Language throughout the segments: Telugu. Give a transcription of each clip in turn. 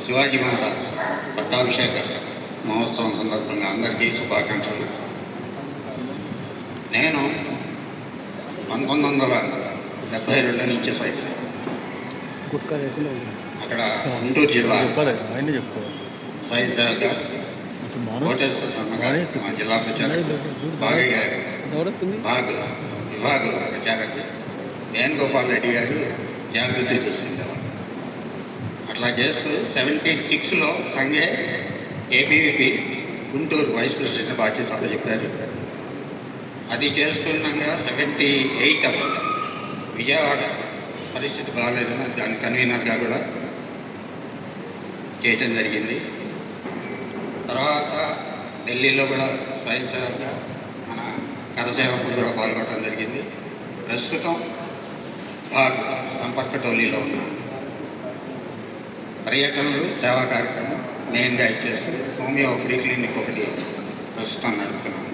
శివాజీ మహారాజ్ పట్టాభిషేక మహోత్సవం సందర్భంగా అందరికీ శుభాకాంక్షలు. నేను 1972 నుంచి స్వయం అక్కడ గుంటూరు జిల్లా స్వయం సేవక కోటేశ్వర శర్మ గారు, మా జిల్లా ప్రచారకులు బాగయ్య గారు, విభాగ ప్రచారకులు వేణుగోపాల్ రెడ్డి గారు జాగృతి చూస్తుండేవారు. అట్లా చేస్తూ 76లో సంఘే ఏబీవీపీ గుంటూరు వైస్ ప్రెసిడెంట్ బాధ్యత అప్పచెప్పారు. అది చేస్తుండగా 78 అప్పుడు విజయవాడ పరిస్థితి బాగాలేదని దాని కన్వీనర్గా కూడా చేయటం జరిగింది. తర్వాత ఢిల్లీలో కూడా స్వయం సేవగా మన కరసేవకులు కూడా పాల్గొనడం జరిగింది. ప్రస్తుతం సంపర్క టోలీలో ఉన్న పర్యటనలు సేవా కార్యక్రమం మెయిన్గా ఇచ్చేస్తూ హోమియో ఫ్రీ క్లినిక్ ఒకటి ప్రస్తుతం నడుపుతున్నాను.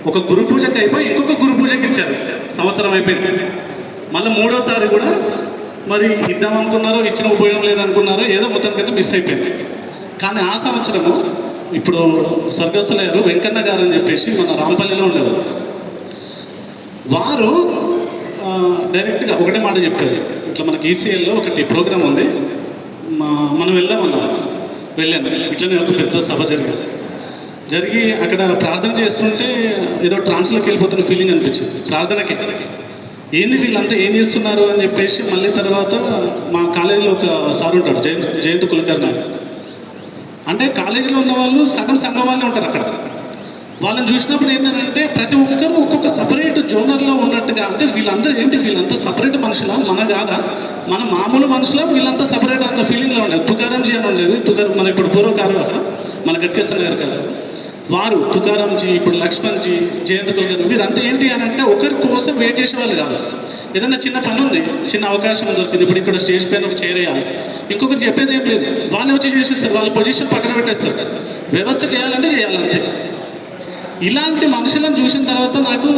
ఒక గురు పూజకి అయిపోయి ఇంకొక గురు పూజకి ఇచ్చారు. సంవత్సరం అయిపోయింది. మళ్ళీ మూడోసారి కూడా మరి ఇద్దాం అనుకున్నారో ఇచ్చిన ఉపయోగం లేదనుకున్నారో ఏదో మొత్తానికైతే మిస్ అయిపోయింది. కానీ ఆ సంవత్సరము ఇప్పుడు స్వర్గస్థులయ్యారు వెంకన్న గారు అని చెప్పేసి మన రాంపల్లిలో ఉండేవారు. వారు డైరెక్ట్గా ఒకటే మాట చెప్పారు, ఇట్లా మనకి ఈసీఎల్లో ఒకటి ప్రోగ్రాం ఉంది, మనం వెళ్దామన్నారు. వెళ్ళాను. ఇట్లనే ఒక పెద్ద సభ జరిగి అక్కడ ప్రార్థన చేస్తుంటే ఏదో ట్రాన్స్లోకి వెళ్ళిపోతున్న ఫీలింగ్ అనిపించింది. ప్రార్థనకి ఏంది వీళ్ళంతా ఏం చేస్తున్నారు అని చెప్పేసి మళ్ళీ తర్వాత మా కాలేజీలో ఒక సార్ ఉంటాడు, జయంత్ కులకర్ణి. అంటే కాలేజీలో ఉన్న వాళ్ళు సగం సంఘం వాళ్ళే ఉంటారు అక్కడ. వాళ్ళని చూసినప్పుడు ఏంటంటే ప్రతి ఒక్కరు ఒక్కొక్క సపరేట్ జోనర్లో ఉన్నట్టుగా, అంటే వీళ్ళంతా సపరేట్ మనుషులా, మన కాదా, మన మామూలు మనుషులా, వీళ్ళంతా సపరేట్ అన్న ఫీలింగ్లో ఉండేది. తుకారాంజీ అని ఉండేది. మన ఇప్పుడు పూర్వకారు మన గట్కేశ్వర గారు వారు తుకారాంజీ, ఇప్పుడు లక్ష్మణ్జీ, జయంత్ కులకర్ణి, వీరంతా ఏంటి అని అంటే ఒకరి కోసం వెయిట్ చేసేవాళ్ళు కాదు. ఏదన్నా చిన్న పని ఉంది, చిన్న అవకాశం దొరికింది, ఇప్పుడు ఇక్కడ స్టేజ్ పైన ఒక చేరేయాలి, ఇంకొకరు చెప్పేది ఏం లేదు, వాళ్ళే వచ్చి చేసేస్తారు, వాళ్ళ పొజిషన్ పక్కన పెట్టేస్తారు, వ్యవస్థ చేయాలంటే చేయాలంతే. ఇలాంటి మనుషులను చూసిన తర్వాత నాకు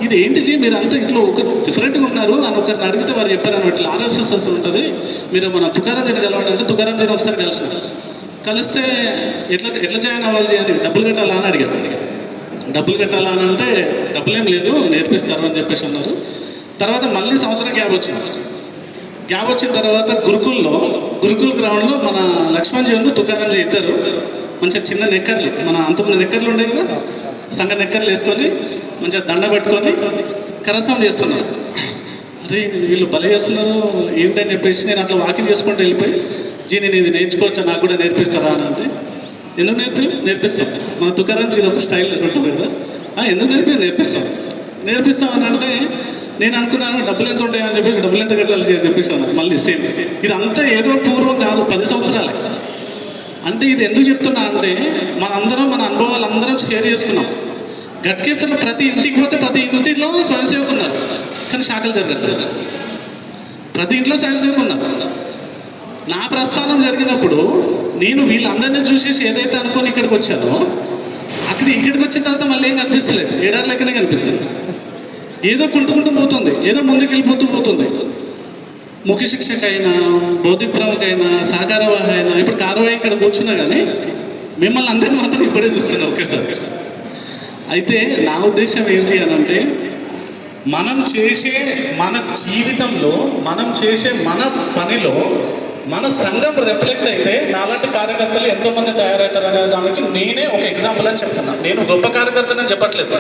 ఇది ఏంటిది, మీరు అంతా ఇంట్లో ఒక డిఫరెంట్గా ఉన్నారు అని ఒకరిని అడిగితే వారు చెప్పారు అన్నట్టు ఆర్ఎస్ఎస్ ఉంటుంది, మీరు మన తుకారాంజీని కలవండి అంటే తుకారాంజీని ఒకసారి కలిస్తే ఎట్లా జాయిన్ అవ్వాలి చేయాలి, డబ్బులు కట్టాలా అని అడిగారు. డబ్బులు కట్టాలా అని అంటే డబ్బులేం లేదు నేర్పిస్తారు అని చెప్పేసి అన్నారు. తర్వాత మళ్ళీ సంవత్సరం గ్యాప్ వచ్చిన తర్వాత గురుకుల్ గ్రౌండ్లో మన లక్ష్మణ్ జీ తుకారాంజీ ఇద్దరు మంచిగా చిన్న నెక్కర్లు, మన అంతమంది నెక్కర్లు ఉండేవి కదా, సంఘ నెక్కర్లు వేసుకొని మంచిగా దండ పట్టుకొని కరసం చేస్తున్నారు. అరే వీళ్ళు బలి చేస్తున్నారు ఏంటని చెప్పేసి నేను అట్లా వాకింగ్ చేసుకుంటూ వెళ్ళిపోయి, జీ నేను ఇది నేర్చుకోవచ్చా, నాకు కూడా నేర్పిస్తారా అని అంటే, ఎందుకు నేర్పిస్తాం, మన తుకారాంజీ ఇది ఒక స్టైల్ ఉంటుంది కదా, ఎందుకు నేర్పిస్తాం అని అంటే నేను అనుకున్నాను డబ్బులు ఎంత ఉంటాయని చెప్పేసి, డబ్బులు ఎంత కట్టాలి అని చెప్పేసి అన్నారు. మళ్ళీ సేమ్ ఇదంతా ఏదో పూర్వం కాదు, 10 సంవత్సరాలే. అంటే ఇది ఎందుకు చెప్తున్నా అంటే మనందరం మన అనుభవాలు అందరం షేర్ చేసుకున్నాం. గట్కేశ్వర్లో ప్రతి ఇంటికి పోతే ప్రతి ఇంటిలో స్వయం సేవకు ఉన్నారు, కానీ శాఖలు జరగట్లేదు. ప్రతి ఇంట్లో స్వయం సేవకు ఉన్నారు. నా ప్రస్థానం జరిగినప్పుడు నేను వీళ్ళందరినీ చూసేసి ఏదైతే అనుకొని ఇక్కడికి వచ్చానో ఇక్కడికి వచ్చిన తర్వాత మళ్ళీ ఏం కనిపిస్తలేదు, ఏడాది లెక్కనే కనిపిస్తుంది. ఏదో కుంటుకుంటూ పోతుంది, ఏదో ముందుకు వెళ్ళిపోతుంది. ముఖ్య శిక్షకైనా, భౌతిక ప్రముఖైనా, సహకారవాహి అయినా, ఇప్పుడు కారవాహి ఇక్కడ కూర్చున్నా కానీ మిమ్మల్ని అందరినీ మాత్రం ఇప్పుడే చూస్తున్నా ఒకేసారి. అయితే నా ఉద్దేశం ఏంటి అని అంటే మనం చేసే మన జీవితంలో మనం చేసే మన పనిలో మన సంఘం రిఫ్లెక్ట్ అయితే నాలాంటి కార్యకర్తలు ఎంతోమంది తయారవుతారు అనే దానికి నేనే ఒక ఎగ్జాంపుల్ అని చెప్తున్నాను. నేను గొప్ప కార్యకర్తని చెప్పట్లేదు.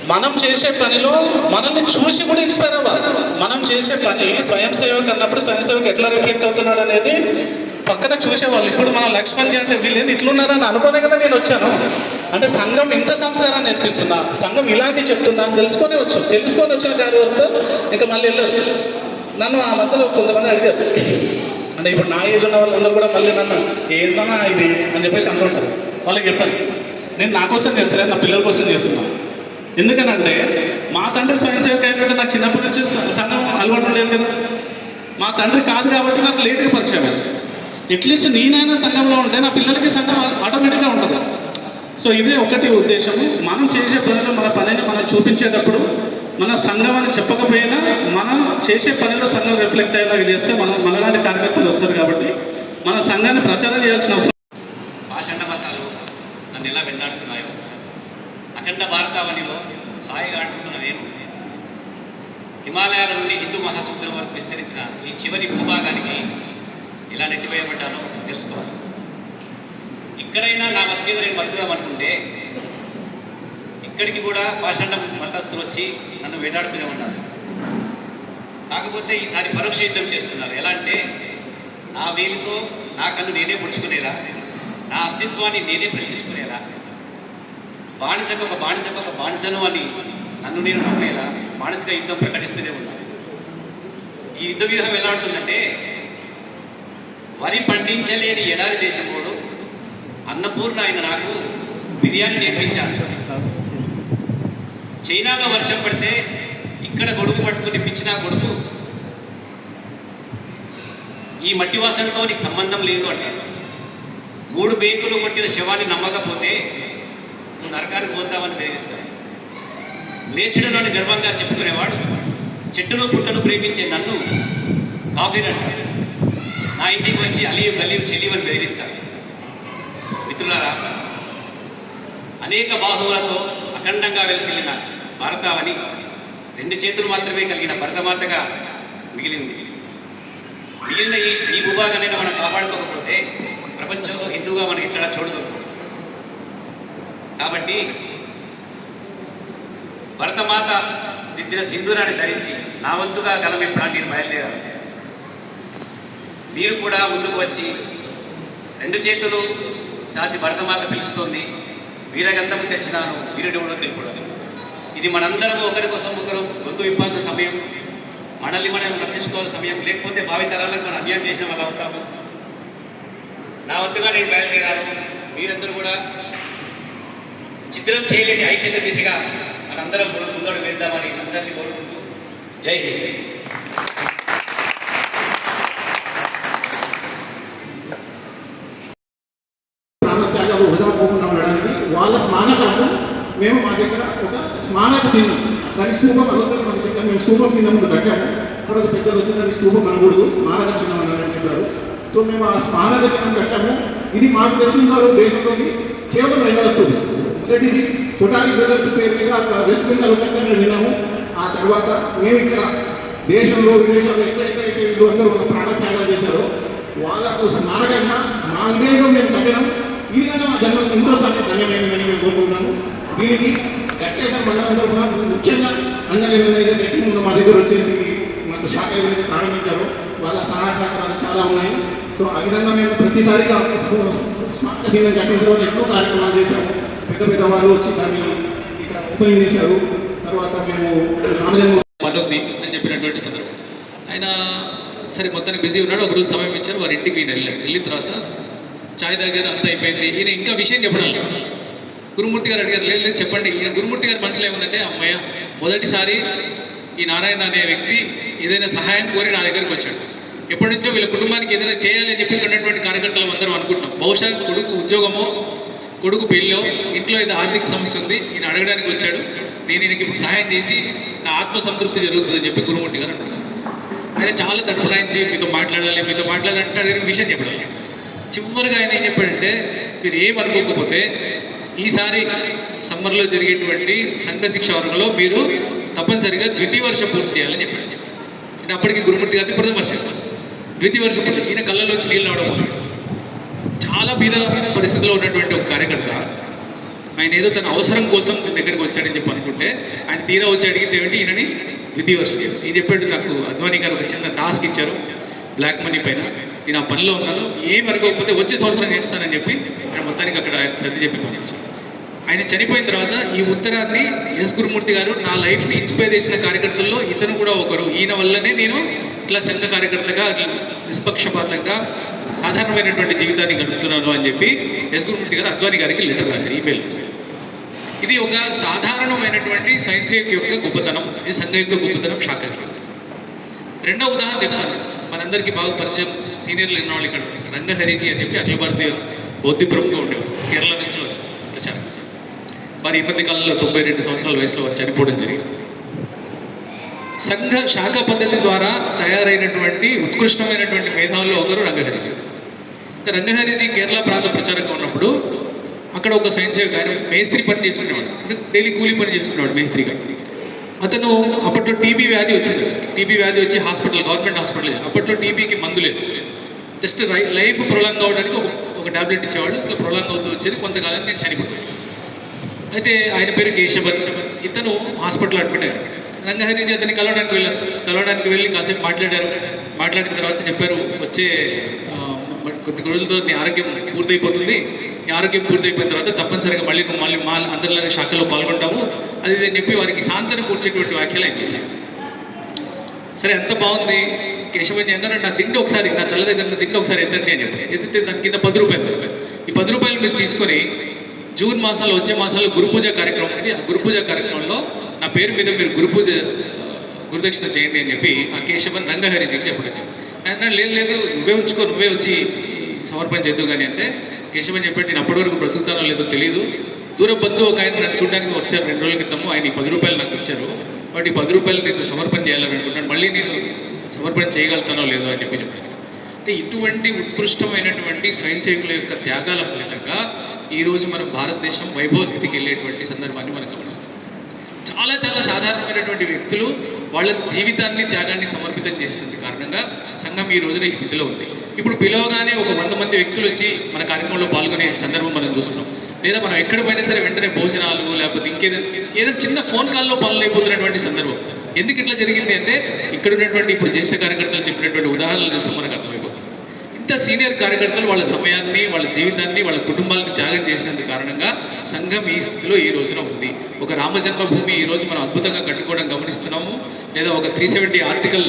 మనం చేసే పనిలో మనల్ని చూసి కూడా ఇన్స్పైర్ అవ్వాలి. మనం చేసే పని స్వయం సేవకు అన్నప్పుడు స్వయం సేవకు ఎట్లా రిఫ్లెక్ట్ అవుతున్నాడు అనేది పక్కన చూసేవాళ్ళు. ఇప్పుడు మనం లక్ష్మణ్జీ అంటే వీళ్ళేది ఇట్లున్నారని అనుకోనే కదా నేను వచ్చాను. అంటే సంఘం ఇంత సంస్కారాన్ని నేర్పిస్తున్నా, సంఘం ఇలాంటి చెప్తుందా అని తెలుసుకొని వచ్చిన కార్యకర్త ఇంకా మళ్ళీ వెళ్ళరు. నన్ను ఆ మధ్యలో కొంతమంది అడిగారు, అంటే ఇప్పుడు నా ఏజ్ ఉన్న వాళ్ళందరూ కూడా మళ్ళీ నన్ను ఏందన్నా ఇది అని చెప్పేసి అంటుంటారు. వాళ్ళకి చెప్పాను, నేను నా కోసం చేస్తలేదు, నా పిల్లల కోసం చేస్తున్నాను. ఎందుకనంటే మా తండ్రి స్వయం సేవక అయినట్టు నాకు చిన్నప్పటి నుంచి సంఘం అలవాటు లేదు కదా. మా తండ్రి కాదు కాబట్టి నాకు లేట్గా పరిచయం. అట్లీస్ట్ నేనైనా సంఘంలో ఉంటే నా పిల్లలకి సంఘం ఆటోమేటిక్గా ఉంటుంది. సో ఇదే ఒకటి ఉద్దేశము. మనం చేసే పనిలో మన పనిని మనం చూపించేటప్పుడు మన సంఘం అని చెప్పకపోయినా మనం చేసే పనిలో సంఘం రిఫ్లెక్ట్ అయ్యేలాగా చేస్తే మనలాంటి కార్యకర్తలు వస్తారు. కాబట్టి మన సంఘాన్ని ప్రచారం చేయాల్సిన అవసరం. పాషండ మతాలు నన్ను ఎలా వెంటాడుతున్నాయో, అఖండ భారతావనిలో హాయిగా ఆడుతున్న నేను హిమాలయాల నుండి హిందూ మహాసముద్రం వరకు విస్తరించిన ఈ చివరి భూభాగానికి ఎలా నెట్టివేయబడ్డానో తెలుసుకోవాలి. ఇక్కడైనా నా బతికేదో నేను బతుకుదామనుకుంటే ఇక్కడికి కూడా పాషండ మతస్థులు వచ్చి నన్ను వేటాడుతూనే ఉన్నారు. కాకపోతే ఈసారి పరోక్ష యుద్ధం చేస్తున్నారు. ఎలా అంటే నా వేలితో నా కన్ను నేనే పొడుచుకునేలా, నా అస్తిత్వాన్ని నేనే ప్రశ్నించుకునేలా, బానిసకు ఒక బానిసను అని నన్ను నేను నమ్మేలా మానసిక యుద్ధం ప్రకటిస్తూనే ఉన్నాను. ఈ యుద్ధ వ్యూహం ఎలా ఉంటుందంటే, వరి పండించలేని ఎడారి దేశంలోడు అన్నపూర్ణ ఆయన నాకు బిర్యానీ నేర్పించాడు. చైనాలో వర్షం పడితే ఇక్కడ గొడుగు పట్టుకుని పిచ్చిన కొడుకు ఈ మట్టి వాసనతో నీకు సంబంధం లేదు అంటారు. 3 బేకులు కొట్టిన శవాన్ని నమ్మకపోతే నువ్వు నరకానికి పోతావని బెదిరిస్తాడు. లేచుడునని గర్వంగా చెప్పుకునేవాడు చెట్టును పుట్టను ప్రేమించే నన్ను కాఫీర్ అంటాడు. నా ఇంటికి వచ్చి అలియు గలియు చెలివని బెదిరిస్తాడు. మిత్రులారా, అనేక బాహువులతో అఖండంగా వెలిసిల్లిన భారతావని 2 చేతులు మాత్రమే కలిగిన భరతమాతగా మిగిలిన ఈ భూభాగాన్ని మనం కాపాడుకోకపోతే ప్రపంచంలో హిందూగా మనకి ఎక్కడ చూడదొచ్చు. కాబట్టి భరతమాత దిద్దిన సింధూరాన్ని ధరించి నా వంతుగా గలమెప్పుడు నేను బయలుదేరాను. మీరు కూడా ముందుకు వచ్చి 2 చేతులు చాచి భరతమాత పిలుస్తుంది, వీరగంధము తెచ్చినాను వీరుడు తెలుపుడు. ఇది మనందరం ఒకరి కోసం ఒకరు గొంతు విప్పాల్సిన సమయం, మనల్ని మనం రక్షించుకోవాల్సిన సమయం. లేకపోతే భావితరాలకు మనం అన్యాయం చేసిన వాళ్ళు అవుతాము. నా వంతుగా నేను బయలుదేరాను. మీరందరూ కూడా చిత్రం చేయలేని ఐక్యత దిశగా మనందరం ముందడు వేద్దామని అందరినీ కోరుకుంటూ జై హింద్. ప్రాణత్యాగాలు వదలకోకుండా ఉండడానికి వాళ్ళ స్మారకాలను మేము మా దగ్గర ఒక స్మారక చిహ్నం, దాని స్తూపం అడుగుతుంది మన దగ్గర. మేము స్తూపం కింద ముందు కట్టాము. తర్వాత పెద్దలు వచ్చి దాని స్తూపం అనకూడదు, స్మారక చిహ్నం అన్నారని చెప్పారు. సో మేము ఆ స్మారక చిహ్నం కట్టాము. ఇది మాకు తెలిసినారు దేశంలోని కేవలం 2 వస్తుంది. మొదటిది కొటారి బ్రదర్స్ పేరు మీద అక్కడ వెస్ట్ బెంగాల్ ఉన్నట్టు విన్నాము. ఆ తర్వాత మేము ఇక్కడ దేశంలో విదేశాల్లో ఎక్కడెక్కడైతే వీళ్ళు అందరూ ఒక ప్రాణత్యాగాలు చేశారో వాళ్ళకు స్మారకంగా మా విలేజ్లో మేము కట్టడం ఈ విధంగా మా జన్మ ఇంకోసారి ధన్యమైనదని మేము కోరుకుంటున్నాము. దీనికి కట్టేసిన మండలంలో కూడా ముఖ్యంగా అంజనేయులు అయితే గట్టి ముందు మా దగ్గర వచ్చేసి మాకు శాఖ ఏదైతే ప్రారంభించారో వాళ్ళ సహాయ సహకారాలు చాలా ఉన్నాయి. సో ఆ విధంగా మేము ప్రతిసారిగా స్మార్ట్ సీనియర్ కట్టిన తర్వాత ఎన్నో కార్యక్రమాలు చేశాము. పెద్ద వాళ్ళు వచ్చి దాన్ని ఇక్కడ ఓపెన్ చేశారు. తర్వాత మేము రామజన్మ మనోజ్ని అని చెప్పినటువంటి సందర్భం. ఆయన సరే మొత్తానికి బిజీ ఉన్నాడు. ఒకరోజు సమయం ఇచ్చారు, వారి ఇంటికి ఈయన వెళ్ళాడు. వెళ్ళిన తర్వాత ఛాయ్ దగ్గర అంతా అయిపోయింది. ఈయన ఇంకా విషయం చెప్పడం గురుమూర్తి గారు అడిగారు, లేదు లేదు చెప్పండి. ఈయన గురుమూర్తి గారి మనసులో ఏముందంటే, అమ్మయ్య మొదటిసారి ఈ నారాయణ అనే వ్యక్తి ఏదైనా సహాయం కోరి నా దగ్గరికి వచ్చాడు. ఎప్పటి నుంచో వీళ్ళ కుటుంబానికి ఏదైనా చేయాలి అని చెప్పి ఉన్నటువంటి కార్యకర్తలు అందరం అనుకుంటున్నాం. బహుశా కొడుకు ఉద్యోగమో కొడుకు పెళ్ళో ఇంట్లో ఏదో ఆర్థిక సమస్య ఉంది, ఈయన అడగడానికి వచ్చాడు. నేను ఈయనకి ఇప్పుడు సహాయం చేసి నా ఆత్మసంతృప్తి జరుగుతుందని చెప్పి గురుమూర్తి గారు అంటున్నారు. ఆయన చాలా తట్టురాయించి మీతో మాట్లాడాలంటే విషయం చెప్పాలి. చివరిగా ఆయన ఏం చెప్పాడంటే, మీరు ఏమనుకోకపోతే ఈసారి సమ్మర్లో జరిగేటువంటి సంఘ శిక్ష వర్గంలో మీరు తప్పనిసరిగా 2వ వర్షం పూర్తి చేయాలని చెప్పాడు. నేను అప్పటికి గురుమూర్తి గారిని 1వ వర్షం 2వ వర్షం పూర్తి. ఈయన కళ్ళలోంచి నీళ్ళు రావడం అన్నమాట. చాలా బీద పరిస్థితిలో ఉన్నటువంటి ఒక కార్యకర్త ఆయన ఏదో తన అవసరం కోసం దగ్గరికి వచ్చాడని చెప్పి అనుకుంటే, ఆయన తీరా వచ్చి అడిగితే ఏంటి ఈయనని 2వ వర్షం. ఈయన చెప్పాడు, నాకు అద్వానీ గారు ఒక చిన్న టాస్క్ ఇచ్చారు బ్లాక్ మనీ పైన, నేను ఆ పనిలో ఉన్నాను, ఏమనుకోకపోతే వచ్చే సంవత్సరం చేస్తానని చెప్పి ఆయన మొత్తానికి అక్కడ ఆయన సర్ది చెప్పి పంపించారు. ఆయన చనిపోయిన తర్వాత ఈ ఉత్తరాన్ని ఎస్ గురుమూర్తి గారు నా లైఫ్ని ఇన్స్పైర్ చేసిన కార్యకర్తల్లో ఇతను కూడా ఒకరు. ఈయన వల్లనే నేను ఇట్లా సంఘ కార్యకర్తగా నిష్పక్షపాతంగా సాధారణమైనటువంటి జీవితాన్ని గడుపుతున్నాను అని చెప్పి ఎస్ గురుమూర్తి గారు అద్వానీ గారికి లెటర్ రాశారు, ఈమెయిల్ రాశారు. ఇది ఒక సాధారణమైనటువంటి సైన్స్ యొక్క గొప్పతనం, ఇది సంఘ యొక్క గొప్పతనం, శాఖకి. 2వ ఉదాహరణ చెప్తాను. మనందరికీ బాగా పరిచయం సీనియర్లు ఉన్న వాళ్ళు ఇక్కడ రంగహరిజీ అని చెప్పి అఖిల భారతీయ బౌద్ధిపురంగా ఉండేవారు. కేరళ నుంచి ప్రచారం. వారు ఈ మధ్య కాలంలో 92 సంవత్సరాల వయసులో వారు చనిపోవడం జరిగింది. సంఘ శాఖ పద్ధతి ద్వారా తయారైనటువంటి ఉత్కృష్టమైనటువంటి మేధావుల్లో ఒకరు రంగహరిజీ. రంగహరిజీ కేరళ ప్రాంత ప్రచారంగా ఉన్నప్పుడు అక్కడ ఒక స్వయం సేవకు ఆయన మేస్త్రి పని చేసుకునేవాడు, అంటే డైలీ కూలీ పని చేసుకునేవాడు మేస్త్రిగా. అతను అప్పట్లో టీబీ వ్యాధి వచ్చింది. టీబీ వ్యాధి వచ్చి గవర్నమెంట్ హాస్పిటల్, అప్పట్లో టీబీకి మందు లేదు, జస్ట్ లైఫ్ ప్రొలాంగ్ అవ్వడానికి ఒక టాబ్లెట్ ఇచ్చేవాళ్ళు. ఇట్లా ప్రొలాంగ్ అవుతూ వచ్చేది, కొంతకాలానికి నేను చనిపోతాను. అయితే ఆయన పేరు కేశవన్. ఇతను హాస్పిటల్ అడ్మిట్ అయ్యారు. రంగహరిజీ అతన్ని కలవడానికి వెళ్ళి కాసేపు మాట్లాడిన తర్వాత చెప్పారు, వచ్చే కొద్ది రోజులతో నీ ఆరోగ్యం పూర్తయిపోతుంది, నీ ఆరోగ్యం పూర్తయిపోయిన తర్వాత తప్పనిసరిగా మళ్ళీ మా అందరిలాగా శాఖలో పాల్గొంటాము అది అని చెప్పి వారికి సాంతన కూర్చేటువంటి వ్యాఖ్యలు ఆయన చేశారు. సరే, ఎంత బాగుంది. కేశవన్ అన్నారు, నా తిండి ఒకసారి, నా తల దగ్గర తిండి ఒకసారి ఎత్తండి అని చెప్పి ఎత్తితే దాని కింద 10 రూపాయలు. ఈ 10 రూపాయలు మీరు తీసుకొని జూన్ మాసంలో వచ్చే మాసాల్లో గురుపూజ కార్యక్రమం ఉంది. ఆ గురుపూజ కార్యక్రమంలో నా పేరు మీద మీరు గురుదక్షిణ చేయండి అని చెప్పి ఆ కేశవన్ రంగహరిజీకి చెప్పడం. ఆయన లేదు నువ్వే వచ్చి సమర్పణ చేద్దాం కానీ అంటే కేశవన్ చెప్పాడు, నేను అప్పటి వరకు బ్రతుకుతానో లేదో తెలియదు. దూర బంధువు ఒక ఆయన నన్ను చూడడానికి వచ్చారు 2 రోజుల క్రితము, ఆయన ఈ 10 రూపాయలు నాకు ఇచ్చారు, వాటి 10 రూపాయలు నేను సమర్పణ చేయాలని అనుకుంటున్నాను, మళ్ళీ నేను సమర్పణ చేయగలుగుతానో లేదో అని చెప్పి చెప్పాను. అంటే ఇటువంటి ఉత్కృష్టమైనటువంటి స్వయం సేవకుల యొక్క త్యాగాల ఫలితంగా ఈరోజు మన భారతదేశం వైభవ స్థితికి వెళ్ళేటువంటి సందర్భాన్ని మనం గమనిస్తాం. చాలా సాధారణమైనటువంటి వ్యక్తులు వాళ్ళ జీవితాన్ని త్యాగాన్ని సమర్పితం చేసినందుకు కారణంగా సంఘం ఈ రోజున ఈ స్థితిలో ఉంది. ఇప్పుడు పిలవగానే ఒక 100 మంది వ్యక్తులు వచ్చి మన కార్యక్రమంలో పాల్గొనే సందర్భం మనం చూస్తున్నాం. లేదా మనం ఎక్కడ పోయినా సరే వెంటనే భోజనాలు లేకపోతే ఏదైనా చిన్న ఫోన్ కాల్లో పనులు అయిపోతున్నటువంటి సందర్భం. ఎందుకు ఇట్లా జరిగింది అంటే ఇక్కడ ఉన్నటువంటి ఇప్పుడు జ్యేష్ఠ కార్యకర్తలు చెప్పినటువంటి ఉదాహరణలు చూస్తే మనకు అర్థమైపోతుంది. ఇంత సీనియర్ కార్యకర్తలు వాళ్ళ సమయాన్ని, వాళ్ళ జీవితాన్ని, వాళ్ళ కుటుంబాలను త్యాగం చేసినందుకు కారణంగా సంఘం ఈ స్థితిలో ఈ రోజున ఉంది. ఒక రామజన్మభూమి ఈ రోజు మనం అద్భుతంగా కట్టుకోవడం గమనిస్తున్నాము. లేదా ఒక 370 ఆర్టికల్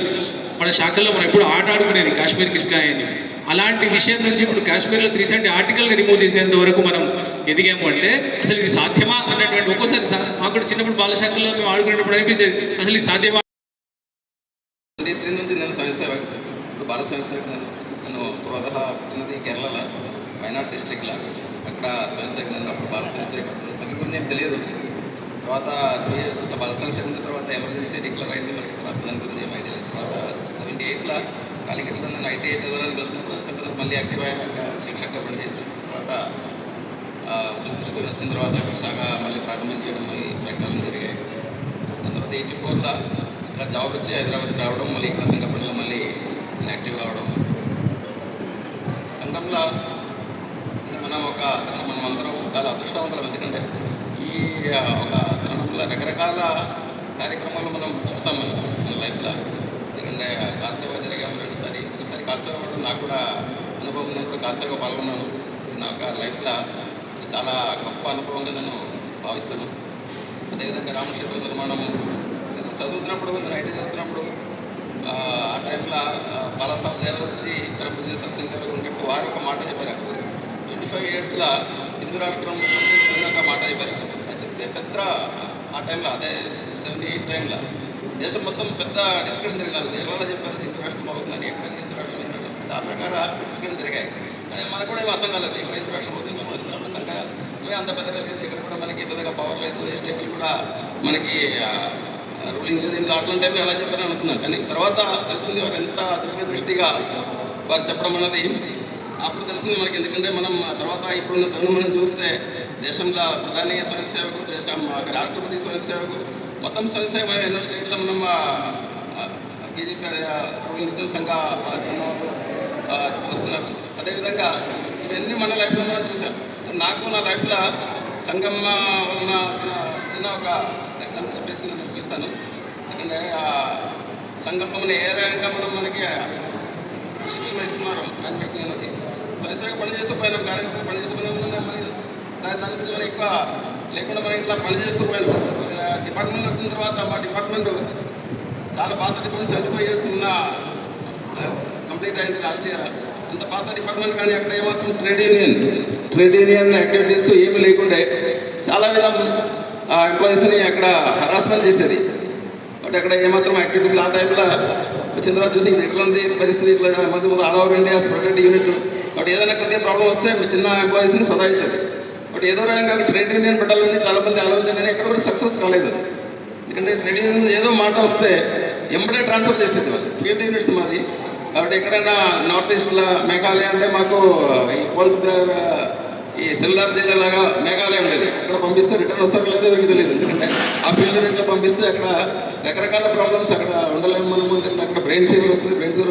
మన శాఖల్లో మనం ఎప్పుడు ఆట ఆడుకునేది కాశ్మీర్ కిస్కాయ్ అని, అలాంటి విషయం నుంచి ఇప్పుడు కాశ్మీర్లో 370 ఆర్టికల్ని రిమూవ్ చేసేంత వరకు మనం ఎదిగాము. అంటే అసలు ఇది సాధ్యమా అన్నటువంటి ఒక్కోసారి మాకు చిన్నప్పుడు బాలశాఖల్లో మేము ఆడుకునేటప్పుడు అనిపించేది, అసలు ఇది సాధ్యమా. నుంచి నేను స్వయంసేవక్, బాల స్వయంసేవక్. నేను పూర్వతः పుట్టినది కేరళలో, వైనాడ్ డిస్ట్రిక్ట్లో. అక్కడ స్వయంసేవక్ అప్పుడు బాల స్వయంసేవక్ సంగతి గురించి ఏం తెలియదు. తర్వాత 2 years ఇట్లా బాల స్వయంసేవక్ ఉన్న తర్వాత ఎమర్జెన్సీ డిక్లేర్ అయింది మనకి. తర్వాత దాని గురించి ఏం ఐడియా లేదు. తర్వాత 78లో కాలికట్లో నేను ఐటీ చదవడానికి వెళ్తున్నప్పుడు సెంటర్ మళ్ళీ యాక్టివ్ అయ్యాక శిక్షకగా పనిచేశాను. తర్వాత వచ్చిన తర్వాత శాఖ మళ్ళీ ప్రారంభం చేయడం ప్రయత్నాలు జరిగాయి. దాని తర్వాత 84లో ఇంకా జాబ్ వచ్చి హైదరాబాద్కి రావడం, మళ్ళీ ఇక్కడ సంఘపనిలో మళ్ళీ యాక్టివ్ కావడం. సంఘంలో మనం అందరం చాలా అదృష్టవంతులం. ఎందుకంటే ఈ ఒక తరుణంలో రకరకాల కార్యక్రమాలు మనం చూసాం మన లైఫ్లో. ఎందుకంటే కాసేవ జరిగాము 2 సారి. ఒకసారి కాసేవ నాకు కూడా అనుభవం ఉన్నప్పుడు కాసేవ పాల్గొన్నాను. నా యొక్క లైఫ్లో చాలా గొప్ప అనుభవంగా నేను భావిస్తాను. అదేవిధంగా రామక్షేత్ర నిర్మాణము చదువుతున్నప్పుడు, నేను ఐటీ చదువుతున్నప్పుడు ఆ టైంలో బాలాసాహెబ్ దేవశ్రీ బిజినెస్ సర్సింగ్ ఉంటే వారు ఒక మాట చెప్పారు. 25 yearsలో హిందూ రాష్ట్రం ఒక మాట చెప్పారు. చెప్తే పెద్ద ఆ టైంలో, అదే 78 టైంలో దేశం మొత్తం పెద్ద డిస్కషన్ జరిగినారు. ఎలా చెప్పారు హిందూ రాష్ట్రం అవుతుందని, ఎక్కడ హిందూ రాష్ట్రం ఏంటంటే ఆ ప్రకారం డిస్కషన్ జరిగాయి. కానీ మనకు కూడా ఏం అర్థం కాలేదు. ఇక్కడ హిందూ రాష్ట్రం అవుతుంది, మనం సంఘమే అంత పెద్దగా లేదు, ఇక్కడ కూడా మనకి పెద్దగా పవర్ లేదు, ఏ స్టేట్లు కూడా మనకి రూలింగ్ లేదు. అట్లాంటి టైంలో ఎలా చెప్పారని అనుకున్నాను. కానీ తర్వాత తెలిసింది వారు ఎంత దివ్య దృష్టిగా వారు చెప్పడం అన్నది అప్పుడు తెలిసింది మనకి. ఎందుకంటే మనం తర్వాత ఇప్పుడున్న తరుణం మనం చూస్తే దేశంలో ప్రధాని స్వయంసేవకు, దేశం రాష్ట్రపతి స్వయంసేవకు, మొత్తం స్వయంసేవ ఎన్నో స్టేట్లో మనం బీజేపీ రూలింగ్ సంఘ వస్తున్నారు. అదేవిధంగా ఇవన్నీ మన లైఫ్లో మనం చూసాం. నాకు నా లైఫ్లో సంఘం వలన చిన్న ఒక ఎగ్జాంపుల్ చెప్పేసి నేను చూపిస్తాను. ఎందుకంటే సంఘంలో మన ఏ రకంగా మనకి శిక్షణ ఇస్తున్నారు దాని బట్టి అనేది పరిశ్రమగా పనిచేస్తూ పోయినాం. కార్యక్రమం పనిచేస్తూ దాని గురించి మనం ఎక్కువ లేకుండా మనం ఇట్లా పనిచేస్తూ పోయినాం. డిపార్ట్మెంట్ వచ్చిన తర్వాత మా డిపార్ట్మెంట్ చాలా పాత డిపార్ట్మెంట్ 75 years ఉన్న కంప్లీట్ అయింది లాస్ట్ ఇయర్. అంత పాత డిపార్ట్మెంట్ కానీ అక్కడ ఏమాత్రం ట్రేడ్ యూనియన్ యాక్టివిటీస్ ఏమీ లేకుండే చాలా విధం ఎంప్లాయీస్ని అక్కడ హరాస్మెంట్ చేసేది. బట్ అక్కడ ఏమాత్రం యాక్టివిటీస్ ఆ టైంలో వచ్చిన తర్వాత చూసి ఇది ఎట్లా ఉంది పరిస్థితి, ఇట్లా మధ్య all over India protect unit. But ఏదైనా కొద్దిగా ప్రాబ్లం వస్తే చిన్న ఎంప్లాయీస్ని సదాయించేది. బట్ ఏదో రకంగా ట్రేడ్ యూనియన్ పెట్టాలని చాలామంది ఆలోచన, కానీ ఎక్కడ కూడా సక్సెస్ కాలేదు. ఎందుకంటే ట్రేడ్ యూనియన్ ఏదో మాట వస్తే ఎంబడే ట్రాన్స్ఫర్ చేసేది వాళ్ళు. ఫీల్డ్ యూనిట్స్ మాది. కాబట్టి ఎక్కడైనా నార్త్ ఈస్ట్లో మేఘాలయ అంటే మాకు ఈ కోల్కతార్ ఈ సెల్లార్ జిల్లాలాగా మేఘాలయ ఉండేది. అక్కడ పంపిస్తే రిటర్న్ వస్తారో లేదో ఎవరికి తెలియదు. ఎందుకంటే ఆ ఫీల్డ్ యూనిట్లో పంపిస్తే అక్కడ రకరకాల ప్రాబ్లమ్స్ అక్కడ ఉండలేము మనము. ఎందుకంటే అక్కడ బ్రెయిన్ ఫీవర్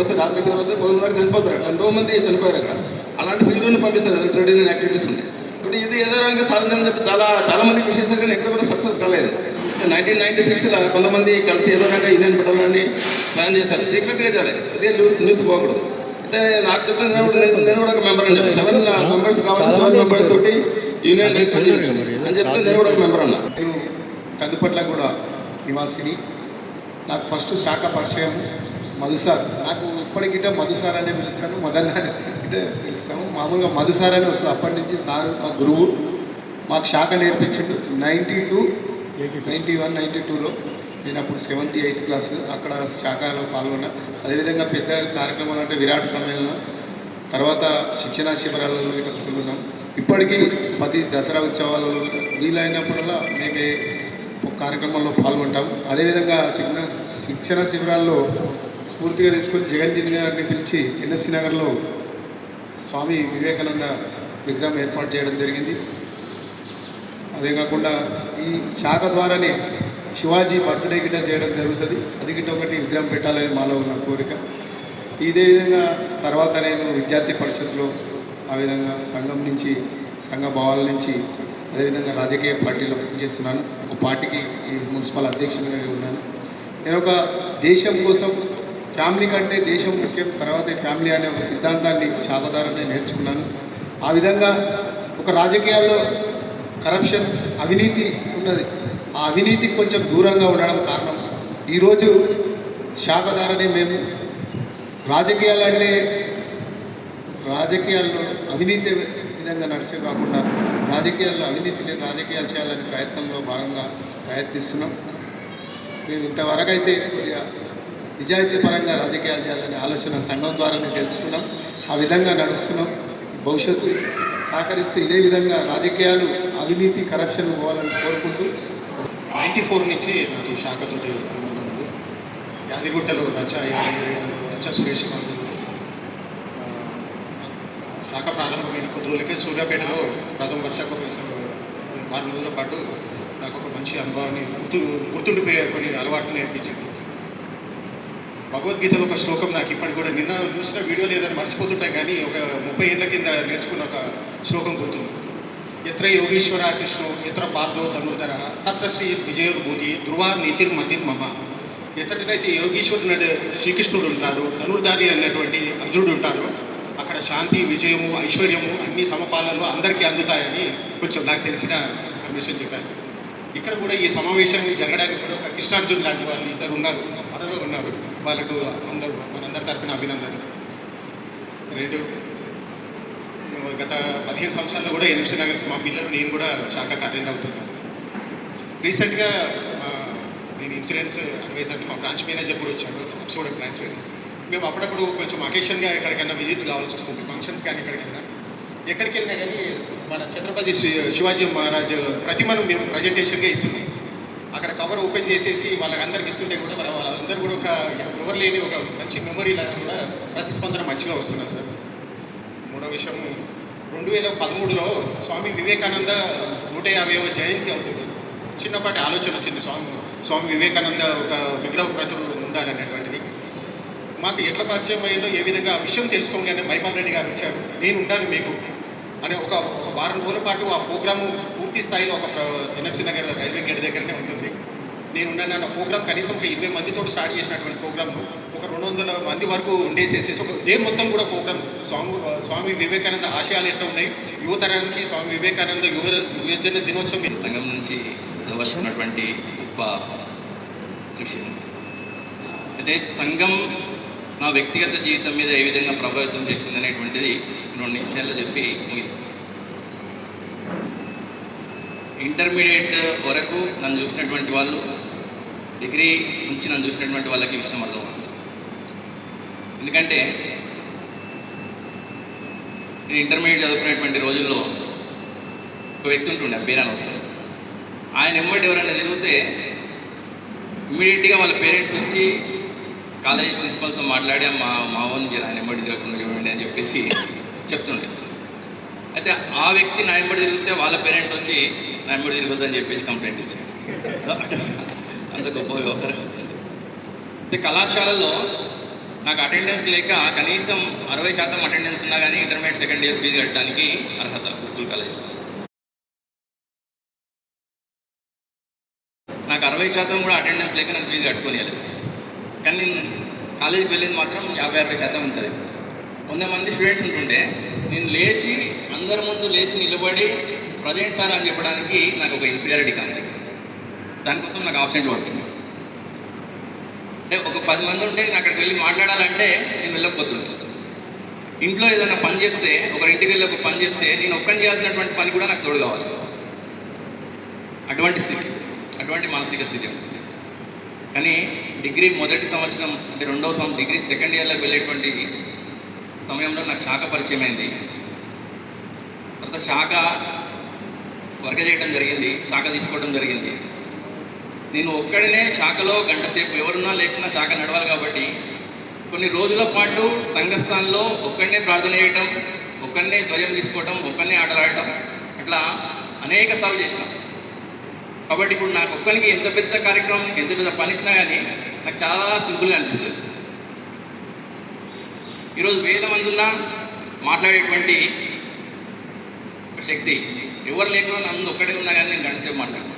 వస్తే రాత్రి ఫీవర్ వస్తే పొద్దున వరకు చనిపోతారు. అక్కడ ఎంతోమంది చనిపోయారు అక్కడ. అలాంటి ఫీల్డ్ యూనిట్ పంపిస్తారు. ట్రెడిషనల్ యాక్టివిటీస్ ఉన్నాయి. ఇప్పుడు ఇది ఏదో రకంగా సాధించాలని చెప్పి చాలా మంది కృషి కానీ ఎక్కడ కూడా సక్సెస్ కాలేదు. 1996లో కొంతమంది కలిసి ఏదో రకంగా యూనియన్ పెట్టాలని ప్లాన్ చేశారు. సీక్రెట్గా చేయాలి, అదే న్యూస్ పోకూడదు. అయితే నాకు చెప్పిన నేను కూడా ఒక మెంబర్ అని చెప్పి 7 మెంబర్స్ కావాలి, 7 మెంబర్స్ తోటి యూనియన్ రిజిస్టర్ చేయాలి అని చెప్తే నేను కూడా ఒక మెంబర్ అన్నా. నేను కందుపట్ల కూడా నివాసిని. నాకు ఫస్ట్ శాఖ పరిచయం మధుసార్. నాకు ఇప్పటికిట మధుసార్ అనే పిలుస్తాను, మదన్ ఇటే పిలుస్తాము. మామూలుగా మధుసార్ అని వస్తుంది. అప్పటి నుంచి సార్ మా గురువు. మాకు శాఖ నేర్పించిండు 92, 91, 92లో. నేను అప్పుడు 7th, 8th క్లాసు అక్కడ శాఖలో పాల్గొన్నా. అదేవిధంగా పెద్ద కార్యక్రమాలు అంటే విరాట్ సమ్మేళనం, తర్వాత శిక్షణా శిబిరాలలో ఇట్లా పాల్గొన్నాం. ఇప్పటికీ ప్రతి దసరా ఉత్సవాలలో వీలైనప్పుడల్లా మేమే కార్యక్రమాల్లో పాల్గొంటాం. అదేవిధంగా శిక్షణ శిబిరాల్లో స్ఫూర్తిగా తీసుకొని జగన్జీని గారిని పిలిచి చిన్నశ్రీనగర్లో స్వామి వివేకానంద విగ్రహం ఏర్పాటు చేయడం జరిగింది. అదే కాకుండా ఈ శాఖ ద్వారానే శివాజీ బర్త్డే గిట్ట చేయడం జరుగుతుంది. అది గిట్ట ఒకటి విగ్రహం పెట్టాలని మాలో ఉన్న కోరిక. ఇదే విధంగా తర్వాత నేను విద్యార్థి పరిషత్లో, ఆ విధంగా సంఘం నుంచి, సంఘ భావాల నుంచి, అదేవిధంగా రాజకీయ పార్టీలో పనిచేస్తున్నాను. ఒక పార్టీకి ఈ మున్సిపల్ అధ్యక్షునిగా ఉన్నాను. నేను ఒక దేశం కోసం ఫ్యామిలీ కంటే దేశం ముఖ్యం, తర్వాత ఫ్యామిలీ అనే ఒక సిద్ధాంతాన్ని శాఖ ద్వారానే నేర్చుకున్నాను. ఆ విధంగా ఒక రాజకీయాల్లో కరప్షన్, అవినీతి ఉన్నది. ఆ అవినీతికి కొంచెం దూరంగా ఉండడం కారణం ఈరోజు శాఖ ద్వారానే మేము రాజకీయాల్లో అవినీతి విధంగా నడిచే కాకుండా రాజకీయాల్లో అవినీతి లేని రాజకీయాలు చేయాలనే ప్రయత్నంలో భాగంగా ప్రయత్నిస్తున్నాం. మేము ఇంతవరకు అయితే కొద్దిగా నిజాయితీ పరంగా రాజకీయాలు చేయాలనే ఆలోచన సంఘం ద్వారానే తెలుసుకున్నాం. ఆ విధంగా నడుస్తున్నాం. భవిష్యత్తు సహకరిస్తే ఇదే విధంగా రాజకీయాలు అవినీతి కరప్షన్ పోవాలని కోరుకుంటూ 94 నుంచి నాకు శాఖతోటి ఉంది. యాదిగుట్టలో రచ సురేష్ మందులు శాఖ ప్రారంభమైన కొద్ది రోజులకే సూర్యాపేటలో ప్రథమ వర్షాపేసంలో 6 రోజుల పాటు నాకు ఒక మంచి అనుభవాన్ని గుర్తుండిపోయే కొన్ని అలవాట్లు నేర్పించింది. భగవద్గీతలో ఒక శ్లోకం నాకు ఇప్పటికి కూడా, నిన్న చూసిన వీడియో లేదని మర్చిపోతుంటాయి కానీ ఒక 30 ఏళ్ళ కింద నేర్చుకున్న ఒక శ్లోకం గుర్తుంది. ఎత్ర యోగీశ్వర కృష్ణో ఎత్ర పార్థో ధనుర్ధర తత్ర శ్రీ విజయోర్భూతి ధ్రువ నీతిర్మతిర్మమ. ఎచ్చటికైతే యోగీశ్వరుడు శ్రీకృష్ణుడు ఉంటాడు, ధనుర్ధారి అన్నటువంటి అర్జునుడు ఉంటాడు, అక్కడ శాంతి, విజయము, ఐశ్వర్యము అన్ని సమపాలనలో అందరికీ అందుతాయని కొంచెం నాకు తెలిసిన ఇన్ఫర్మేషన్ చెప్పాను. ఇక్కడ కూడా ఈ సమావేశం జరగడానికి కూడా ఒక కృష్ణార్జున్ లాంటి వాళ్ళు ఇద్దరు ఉన్నారు, మనలో ఉన్నారు. వాళ్ళకు మనందరి తరపున అభినందనలు. 2 గత 15 సంవత్సరాల్లో కూడా ఎన్ఎంసీ నగర్ మా పిల్లలు నేను కూడా శాఖకు అటెండ్ అవుతున్నాను. రీసెంట్గా నేను ఇన్సూరెన్స్ అడ్వైజర్ మా బ్రాంచ్ మేనేజర్ కూడా వచ్చాడు, అప్సోడ బ్రాంచ్. మేము అప్పుడప్పుడు కొంచెం అకేషన్గా ఎక్కడికైనా విజిట్ కావాల్సి వస్తుంది, ఫంక్షన్స్ కానీ ఎక్కడికి వెళ్ళినా కానీ మన ఛత్రపతి శివాజీ మహారాజ్ ప్రతిమను మేము ప్రజెంటేషన్గా ఇస్తున్నాం. అక్కడ కవర్ ఓపెన్ చేసేసి వాళ్ళందరికీ ఇస్తుంటే కూడా వాళ్ళందరూ కూడా ఒక ఎవరు లేని ఒక మంచి మెమరీ లాగా కూడా ప్రతిస్పందన మంచిగా వస్తున్నారు సార్. 3వ విషయం, 2013లో స్వామి వివేకానంద 150వ జయంతి అవుతుంది. చిన్నపాటి ఆలోచన వచ్చింది, స్వామి వివేకానంద ఒక విగ్రహ ప్రతులు ఉండాలనేటువంటిది. మాకు ఎట్లా పరిచయం అయిందో, ఏ విధంగా ఆ విషయం తెలుసుకోగానే మైపాల్ రెడ్డి గారు వచ్చారు, నేను ఉంటాను మీకు అనే ఒక వారం రోజుల పాటు ఆ ప్రోగ్రాము పూర్తి స్థాయిలో ఒక ఎన్ఎంసీ నగర్ రైల్వే గేట్ దగ్గరనే ఉంటుంది. నేనున్నాను. ఆ ప్రోగ్రామ్ కనీసం ఒక 20 మందితో స్టార్ట్ చేసినటువంటి ప్రోగ్రాము ఒక 200 మంది వరకు ఉండేసేసేసి ఒక డే మొత్తం కూడా ప్రోగ్రామ్ స్వామి వివేకానంద ఆశయాలు ఎట్లా ఉన్నాయి, యువతరానికి స్వామి వివేకానంద యువజన దినోత్సవం సంఘం నుంచి ఉన్నటువంటి గొప్ప విషయం. అదే సంఘం నా వ్యక్తిగత జీవితం మీద ఏ విధంగా ప్రభావితం చేసింది అనేటువంటిది 2 నిమిషాల్లో చెప్పి ముగిస్తాను. ఇంటర్మీడియట్ వరకు నన్ను చూసినటువంటి వాళ్ళు, డిగ్రీ నుంచి నన్ను చూసినటువంటి వాళ్ళకి విషయం అర్థమవుతుంది. ఎందుకంటే నేను ఇంటర్మీడియట్ చదువుకునేటువంటి రోజుల్లో ఒక వ్యక్తి ఉంటుండే, బీరాన్ వస్తుంది. ఆయన ఎమ్మటి ఎవరైనా తిరిగితే ఇమ్మీడియట్గా వాళ్ళ పేరెంట్స్ వచ్చి కాలేజీ ప్రిన్సిపల్తో మాట్లాడి మా ఓన్ ఆయన ఎంబడి తిరగకుండా చూడండి అని చెప్పేసి చెప్తుండే. అయితే ఆ వ్యక్తి నా ఎంబడి తిరిగితే వాళ్ళ పేరెంట్స్ వచ్చి నా ఎంబడి తిరగొద్దని చెప్పేసి కంప్లైంట్ ఇచ్చారు. అంత గొప్ప వ్యవహారం. అయితే కళాశాలలో నాకు అటెండెన్స్ లేక కనీసం 60% అటెండెన్స్ ఉన్నా కానీ ఇంటర్మీడియట్ సెకండ్ ఇయర్ ఫీజు కట్టడానికి అర్హత గురుకుల్ కాలేజ్. నాకు 60% కూడా అటెండెన్స్ లేక నాకు ఫీజు కట్టుకోలేదు. కానీ నేను కాలేజీకి వెళ్ళేది మాత్రం 50-60% ఉంటుంది. 100 మంది స్టూడెంట్స్ ఉంటుంటే నేను లేచి అందరి ముందు లేచి నిలబడి ప్రజెంట్ సార్ అని చెప్పడానికి నాకు ఒక ఇన్ఫీరియారిటీ కాంప్లెక్స్. దానికోసం నాకు ఆబ్సెంట్ పడుతుంది. అంటే ఒక 10 మంది ఉంటే నేను అక్కడికి వెళ్ళి మాట్లాడాలంటే నేను వెళ్ళకపోతుండే. ఇంట్లో ఏదైనా పని చెప్తే ఒకరింటికి వెళ్ళి ఒక పని చెప్తే నేను ఒక్కని చేయాల్సినటువంటి పని కూడా నాకు తోడు కావాలి. అటువంటి స్థితి, అటువంటి మానసిక స్థితి ఉంటుంది. కానీ డిగ్రీ మొదటి సంవత్సరం అంటే రెండవ సంవత్సరం డిగ్రీ సెకండ్ ఇయర్లోకి వెళ్ళేటువంటి సమయంలో నాకు శాఖ పరిచయం అయింది. తర్వాత శాఖ వర్గ చేయడం జరిగింది, శాఖ తీసుకోవడం జరిగింది. నేను ఒక్కడినే శాఖలో గంట సేపు ఎవరున్నా లేకున్నా శాఖ నడవాలి కాబట్టి కొన్ని రోజుల పాటు సంఘస్థానంలో ఒక్కడనే ప్రార్థన చేయటం, ఒక్కడనే ధ్వజం తీసుకోవటం, ఒక్కడనే ఆటలాడటం, అట్లా అనేక సార్లు చేసినాం. కాబట్టి ఇప్పుడు నాకు ఒక్కరికి ఎంత పెద్ద కార్యక్రమం, ఎంత పెద్ద పని ఇచ్చినా కానీ నాకు చాలా సింపుల్గా అనిపిస్తుంది. ఈరోజు 1000 మంది ఉన్నా మాట్లాడేటువంటి శక్తి ఎవరు లేకుండా నన్ను ఒక్కడే ఉన్నా కానీ నేను గంటసేపు మాట్లాడతాను.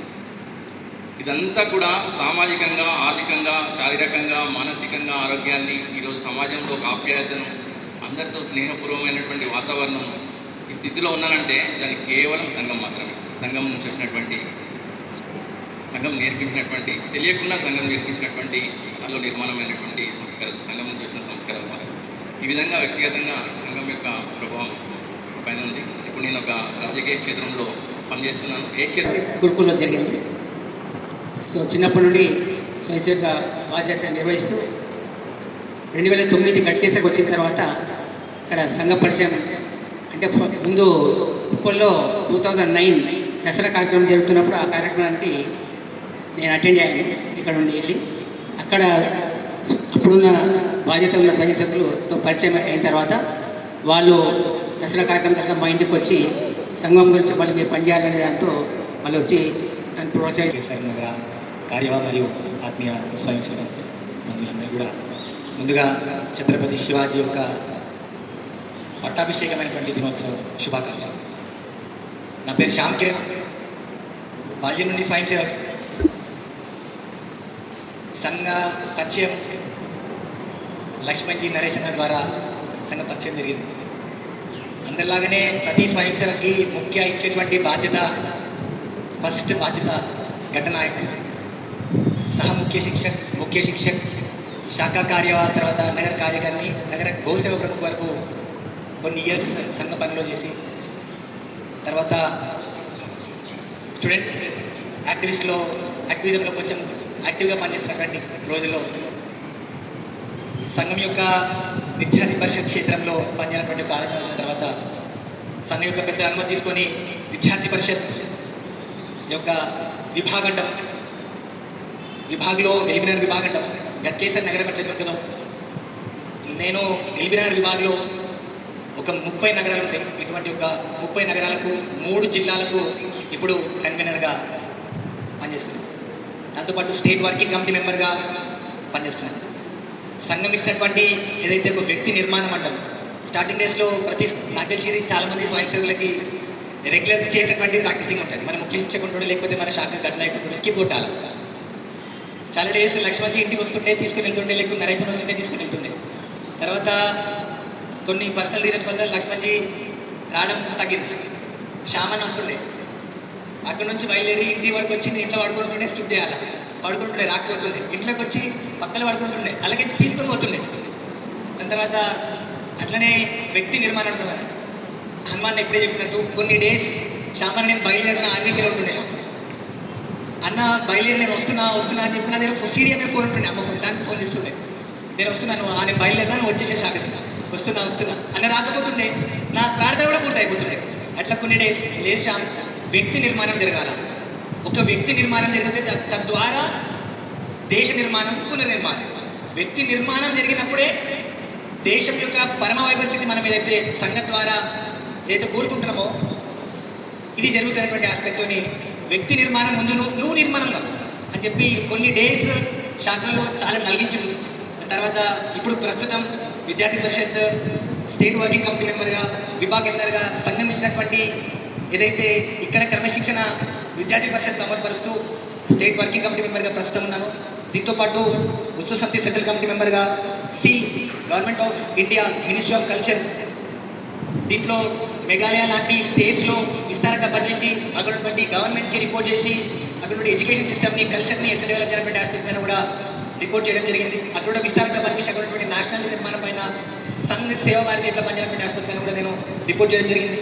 ఇదంతా కూడా సామాజికంగా, ఆర్థికంగా, శారీరకంగా, మానసికంగా ఆరోగ్యాన్ని, ఈరోజు సమాజంలో ఒక ఆప్యాయతను, అందరితో స్నేహపూర్వమైనటువంటి వాతావరణం, ఈ స్థితిలో ఉన్నానంటే దానికి కేవలం సంఘం మాత్రమే. సంఘం నుంచి వచ్చినటువంటి, సంఘం నేర్పించినటువంటి, తెలియకుండా సంఘం నేర్పించినటువంటి దానిలో నిర్మాణమైనటువంటి సంస్కారాలు, సంఘం నుంచి వచ్చిన సంస్కారాలు మాత్రం. ఈ విధంగా వ్యక్తిగతంగా సంఘం యొక్క ప్రభావం పైన ఉంది. ఇప్పుడు నేను ఒక రాజకీయ క్షేత్రంలో పనిచేస్తున్నాను. ఏ క్షేత్రం? గురుకుల్లో జరిగింది. సో చిన్నప్పటి నుండి స్వయంసేవక బాధ్యత నిర్వహిస్తూ 2009 గట్కేసరికి వచ్చిన తర్వాత ఇక్కడ సంఘ పరిచయం అంటే ముందు ఉప్పల్లో 2009 దసరా కార్యక్రమం జరుగుతున్నప్పుడు ఆ కార్యక్రమానికి నేను అటెండ్ అయ్యాను. ఇక్కడ నుండి వెళ్ళి అక్కడ అప్పుడున్న బాధ్యత ఉన్న స్వయంసేవకులతో పరిచయం అయిన తర్వాత వాళ్ళు దసరా కార్యక్రమం తర్వాత మా ఇంటికి వచ్చి సంఘం గురించి మళ్ళీ మీరు పనిచేయాలనే దాంతో మళ్ళీ వచ్చి నన్ను ప్రోత్సహించారు. కేసీఆర్ నగర కార్యవా మరియు ఆత్మీయ స్వయం సేవ బంధువులందరూ కూడా ముందుగా ఛత్రపతి శివాజీ యొక్క పట్టాభిషేకమైనటువంటి దినోత్సవ శుభాకాంక్షలు. నా పేరు శ్యామ్ కిరణ్, బాల్యం నుండి స్వయం సేవ. సంఘ పరిచయం లక్ష్మణ్జీ నరేష్ అన్న ద్వారా సంఘ పరిచయం జరిగింది. అందరిలాగానే ప్రతి స్వయం సేవకి ముఖ్య ఇచ్చేటువంటి బాధ్యత, ఫస్ట్ బాధ్యత ఘటనాయక్, సహ ముఖ్య శిక్షక్, శాఖా కార్యవా, తర్వాత నగర కార్యకారిణి, నగర గోసేవ ప్రముఖ వరకు కొన్ని ఇయర్స్ సంఘ పనిలో చేసి తర్వాత స్టూడెంట్ యాక్టివిజంలో కొంచెం యాక్టివ్గా పనిచేసినటువంటి రోజుల్లో సంఘం యొక్క విద్యార్థి పరిషత్ క్షేత్రంలో పనిచేసినటువంటి ఒక ఆలోచన వచ్చిన తర్వాత సంఘం యొక్క పెద్ద అనుమతి తీసుకొని విద్యార్థి పరిషత్ యొక్క విభాగంలో ఎల్బీనగర్ విభాగం గట్కేసర్ నగరం ఎట్లయితే ఉంటుందో నేను ఎల్బీనగర్ విభాగంలో ఒక 30 నగరాలు ఉంటాయి. ఇటువంటి ఒక 30 నగరాలకు 3 జిల్లాలకు ఇప్పుడు కన్వీనర్గా పనిచేస్తున్నాను. దాంతోపాటు స్టేట్ వర్కింగ్ కమిటీ మెంబర్గా పనిచేస్తున్నాను. సంఘం ఇచ్చినటువంటి ఏదైతే ఒక వ్యక్తి నిర్మాణం అంటాం, స్టార్టింగ్ డేస్లో నాకు తెలిసి చాలామంది స్వయం సేవకులకి రెగ్యులర్ చేసేటటువంటి ప్రాక్టీసింగ్ ఉంటుంది. మన ముఖ్య శిక్షకుంటాడు, లేకపోతే మన శాఖ ఘటనాయకుంటాడు, స్కిప్ కొట్టాలి. చాలా డేస్ లక్ష్మణ్జీ ఇంటికి వస్తుంటే తీసుకుని వెళ్తుండే, లేకపోతే నరేష్ వస్తుంటే తీసుకుని వెళ్తుండే. తర్వాత కొన్ని పర్సనల్ రీజన్స్ వల్ల లక్ష్మణ్జీ రావడం తగ్గింది. శ్యామన్ వస్తుండే, అక్కడ నుంచి బయలుదేరి ఇంటి వరకు వచ్చి ఇంట్లో పడుకుంటుండే, స్కిప్ చేయాలి, పడుకుంటుండే, రాకపోతుండే, ఇంట్లోకి వచ్చి పక్కన పడుకుంటుండే, అలాగే తీసుకొని పోతుండే. దాని తర్వాత అట్లనే వ్యక్తి నిర్మాణం ఉంటుంది. హనుమాన్ ఎప్పుడే చెప్పినట్టు కొన్ని డేస్ శ్యామన్ నేను బయలుదేరిన 6 వీక్లో ఉంటుండే. అన్న బయలుదేరి నేను వస్తున్నా అని చెప్పిన దగ్గర సీడీ అనే ఫోన్ ఉంటుండే, అమ్మ ఫోన్, దానికి ఫోన్ చేస్తుండే. నేను వస్తున్నాను, నేను బయలుదేరినా, నువ్వు వచ్చేసే శాఖకి వస్తున్నా అన్న రాకపోతుండే, నా ప్రార్థన కూడా పూర్తి అయిపోతుండే. అట్లా కొన్ని డేస్ శ్యామ్ వ్యక్తి నిర్మాణం జరగాల. ఒక వ్యక్తి నిర్మాణం జరిగితే తద్వారా దేశ నిర్మాణం, పునర్నిర్మాణం. వ్యక్తి నిర్మాణం జరిగినప్పుడే దేశం యొక్క పరమ వైభస్థితి మనం ఏదైతే సంఘం ద్వారా ఏదైతే కోరుకుంటున్నామో ఇది జరుగుతున్నటువంటి ఆస్పెక్ట్తోని వ్యక్తి నిర్మాణం ముందు నువ్వు నిర్మాణంలో అని చెప్పి కొన్ని డేస్ శాఖల్లో చాలా నలిగించింది. తర్వాత ఇప్పుడు ప్రస్తుతం విద్యార్థి పరిషత్ స్టేట్ వర్కింగ్ కమిటీ మెంబర్గా విభాగేందర్గా సంఘం ఇచ్చినటువంటి ఏదైతే ఇక్కడ క్రమశిక్షణ విద్యార్థి పరిషత్ అమలుపరుస్తూ స్టేట్ వర్కింగ్ కమిటీ మెంబర్గా ప్రస్తుతం ఉన్నాను. దీంతోపాటు ఉత్సవ సమితి సెంట్రల్ కమిటీ మెంబర్గా seal government of India ministry of culture దీంట్లో మేఘాలయ లాంటి స్టేట్స్లో విస్తారంగా పనిచేసి అక్కడ ఉన్నటువంటి గవర్నమెంట్స్కి రిపోర్ట్ చేసి అక్కడ ఉన్న ఎడ్యుకేషన్ సిస్టమ్ని కల్చర్ని ఎట్లా డెవలప్ చేయాలనే ఆస్పెక్ట్ మీద కూడా రిపోర్ట్ చేయడం జరిగింది. అక్కడ కూడా విస్తారంగా పనిచేసి అక్కడ ఉన్నటువంటి నేషనల్ నిర్మాణం పైన సంఘ సేవ వారికి ఎట్లా పనిచేయాలనే ఆస్పెక్ట్ పైన కూడా నేను రిపోర్ట్ చేయడం జరిగింది.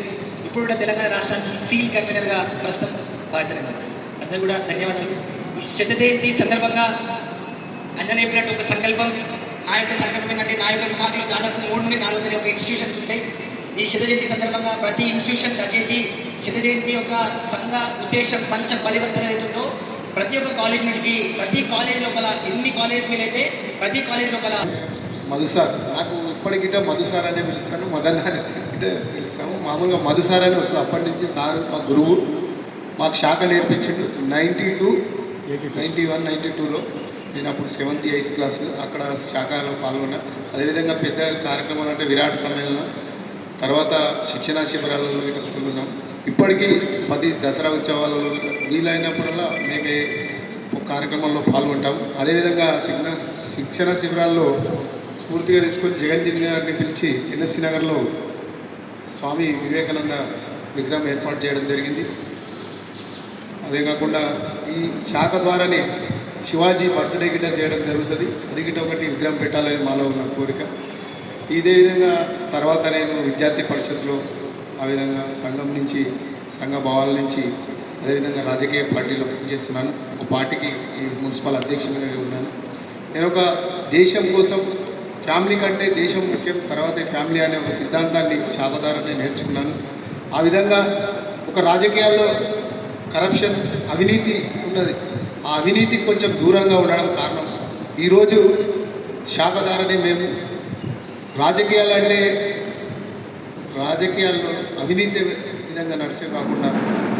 ఇప్పుడు కూడా తెలంగాణ రాష్ట్రానికి సీల్ కన్వీనర్గా ప్రస్తుతం బాధ్యత నిర్వహిస్తాను. అందరూ కూడా ధన్యవాదాలు. ఈ శత జయంతి సందర్భంగా అంజన చెప్పినట్టు ఒక సంకల్పం నా యొక్క సంకల్పం ఏంటంటే నా యొక్క విభాగంలో దాదాపు 3 నుండి 400 ఇన్స్టిట్యూషన్స్ ఉంటాయి. ఈ శత జయంతి సందర్భంగా ప్రతి ఇన్స్టిట్యూషన్ చేసి శత జయంతి యొక్క సంఘ ఉద్దేశం పంచ పరివర్తన ఏదైతుందో ప్రతి ఒక్క కాలేజ్ నుండి ప్రతి కాలేజ్ లోపల ఎన్ని కాలేజ్ మీరైతే ప్రతి కాలేజ్ లోపల మధుసార్ నాకు ఇప్పటికిట మధుసార్ అనే పిలుస్తాను, మదన్ అంటే పిలుస్తాము. మామూలుగా మధుసార్ అని వస్తుంది. అప్పటి నుంచి సార్ మా గురువు మాకు శాఖ నేర్పించిండు. 92, 91, 92లో నేను అప్పుడు 7th, 8th క్లాసులు అక్కడ శాఖలో పాల్గొన్నా. అదేవిధంగా పెద్ద కార్యక్రమాలు అంటే విరాట్ సమ్మేళనం, తర్వాత శిక్షణా శిబిరాలలో పాల్గొన్నాం. ఇప్పటికీ 10 దసరా ఉత్సవాలలో వీలైనప్పుడల్లా మేమే కార్యక్రమాల్లో పాల్గొంటాం. అదేవిధంగా శిక్షణ శిబిరాల్లో స్ఫూర్తిగా తీసుకొని జగన్జీవి గారిని పిలిచి చిన్నశ్రీనగర్లో స్వామి వివేకానంద విగ్రహం ఏర్పాటు చేయడం జరిగింది. అదే కాకుండా ఈ శాఖ ద్వారానే శివాజీ బర్త్డే గిట్ట చేయడం జరుగుతుంది. అది గిట్ట ఒకటి విగ్రహం పెట్టాలని మాలో ఉన్న కోరిక. ఇదే విధంగా తర్వాత నేను విద్యార్థి పరిషత్లో ఆ విధంగా సంఘం నుంచి సంఘ భావాల నుంచి అదేవిధంగా రాజకీయ పార్టీలో పనిచేస్తున్నాను. ఒక పార్టీకి ఈ మున్సిపల్ అధ్యక్షునిగా ఉన్నాను. నేను ఒక దేశం కోసం ఫ్యామిలీ కంటే దేశం ముఖ్యం, తర్వాత ఫ్యామిలీ అనే ఒక సిద్ధాంతాన్ని శాఖ ద్వారానే నేర్చుకున్నాను. ఆ విధంగా ఒక రాజకీయాల్లో కరప్షన్ అవినీతి ఉన్నది. ఆ అవినీతికి కొంచెం దూరంగా ఉండడం కారణం ఈరోజు శాఖ ద్వారానే మేము రాజకీయాలంటే రాజకీయాల్లో అవినీతి విధంగా నడిచే కాకుండా